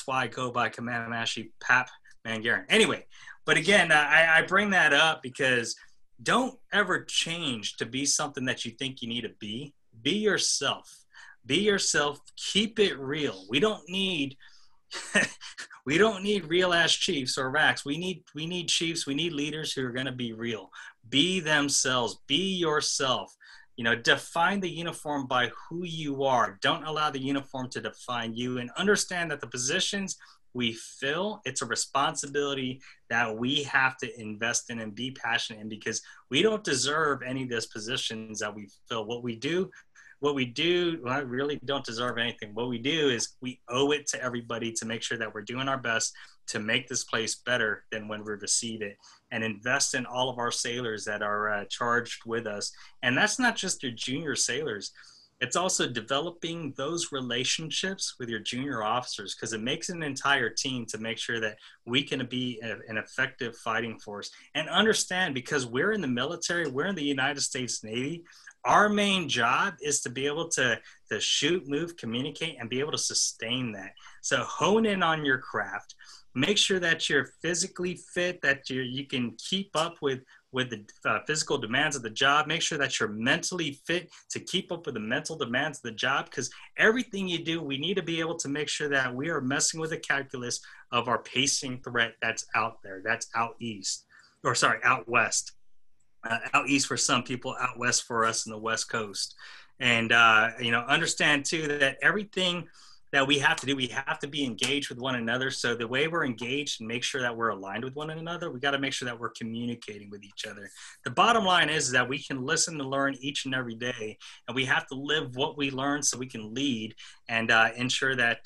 why I go by Command Master Chief Pap Mangaran. Anyway, but again, I bring that up because don't ever change to be something that you think you need to be. Be yourself. Be yourself. Keep it real. We don't need real ass chiefs or racks. We need chiefs. We need leaders who are going to be real. Be themselves. Be yourself. Define the uniform by who you are. Don't allow the uniform to define you, and understand that the positions we fill, it's a responsibility that we have to invest in and be passionate in, because we don't deserve any of those positions that we fill. What we do, what we do, well, I really don't deserve anything. What we do is we owe it to everybody to make sure that we're doing our best to make this place better than when we receive it, and invest in all of our sailors that are charged with us. And that's not just your junior sailors. It's also developing those relationships with your junior officers, because it makes an entire team to make sure that we can be an effective fighting force. And understand, because we're in the military, we're in the United States Navy, our main job is to be able to shoot, move, communicate, and be able to sustain that. So hone in on your craft. Make sure that you're physically fit, that you can keep up with the physical demands of the job. Make sure that you're mentally fit to keep up with the mental demands of the job, because everything you do, we need to be able to make sure that we are messing with the calculus of our pacing threat that's out there, that's out east, or sorry, out west. Out east for some people, out west for us in the West Coast. And, understand too that everything that we have to do, we have to be engaged with one another. So the way we're engaged and make sure that we're aligned with one another, we got to make sure that we're communicating with each other. The bottom line is that we can listen and learn each and every day, and we have to live what we learn so we can lead and ensure that,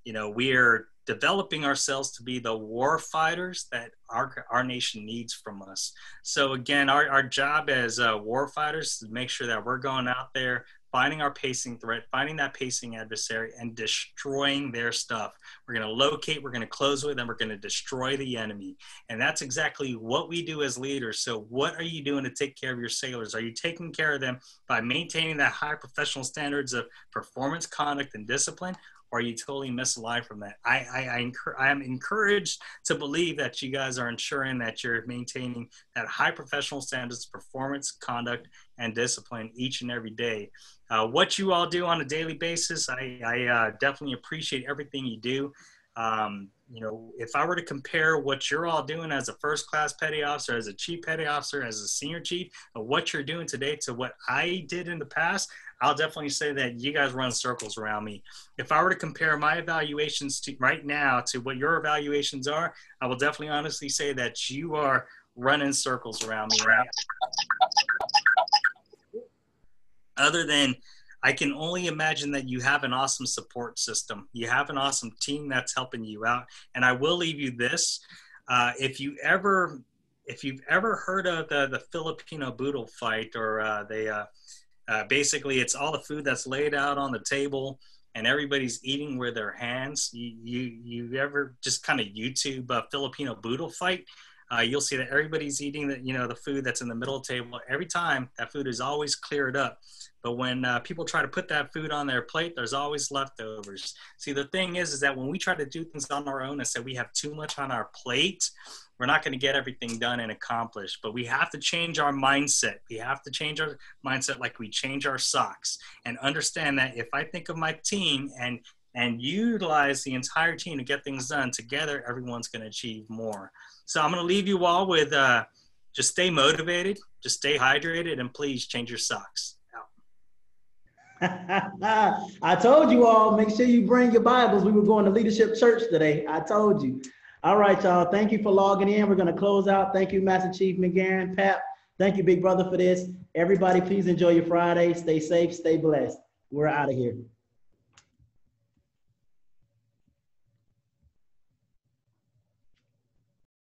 we're developing ourselves to be the war fighters that our nation needs from us. So again, our job as war fighters is to make sure that we're going out there, finding our pacing threat, finding that pacing adversary, and destroying their stuff. We're going to locate, we're going to close with, and we're going to destroy the enemy. And that's exactly what we do as leaders. So what are you doing to take care of your sailors? Are you taking care of them by maintaining that high professional standards of performance, conduct, and discipline? Or are you totally misaligned from that? I am encouraged to believe that you guys are ensuring that you're maintaining that high professional standards, performance, conduct, and discipline each and every day. What you all do on a daily basis, I definitely appreciate everything you do. If I were to compare what you're all doing as a first class petty officer, as a chief petty officer, as a senior chief, and what you're doing today to what I did in the past, I'll definitely say that you guys run circles around me. If I were to compare my evaluations to right now to what your evaluations are, I will definitely honestly say that you are running circles around me. Right? Other than, I can only imagine that you have an awesome support system. You have an awesome team that's helping you out. And I will leave you this. If you've ever heard of the Filipino boodle fight, or basically it's all the food that's laid out on the table and everybody's eating with their hands. You ever just kind of YouTube Filipino boodle fight? You'll see that everybody's eating the food that's in the middle of the table. Every time, that food is always cleared up. But when people try to put that food on their plate, there's always leftovers. See, the thing is that when we try to do things on our own and say we have too much on our plate, we're not going to get everything done and accomplished. But we have to change our mindset. We have to change our mindset like we change our socks, and understand that if I think of my team and utilize the entire team to get things done together, everyone's going to achieve more. So I'm going to leave you all with just stay motivated, just stay hydrated, and please change your socks. I told you all, make sure you bring your Bibles. We were going to Leadership Church today. I told you. All right, y'all. Thank you for logging in. We're going to close out. Thank you, Master Chief Mangaran, Pat. Thank you, Big Brother, for this. Everybody, please enjoy your Friday. Stay safe. Stay blessed. We're out of here.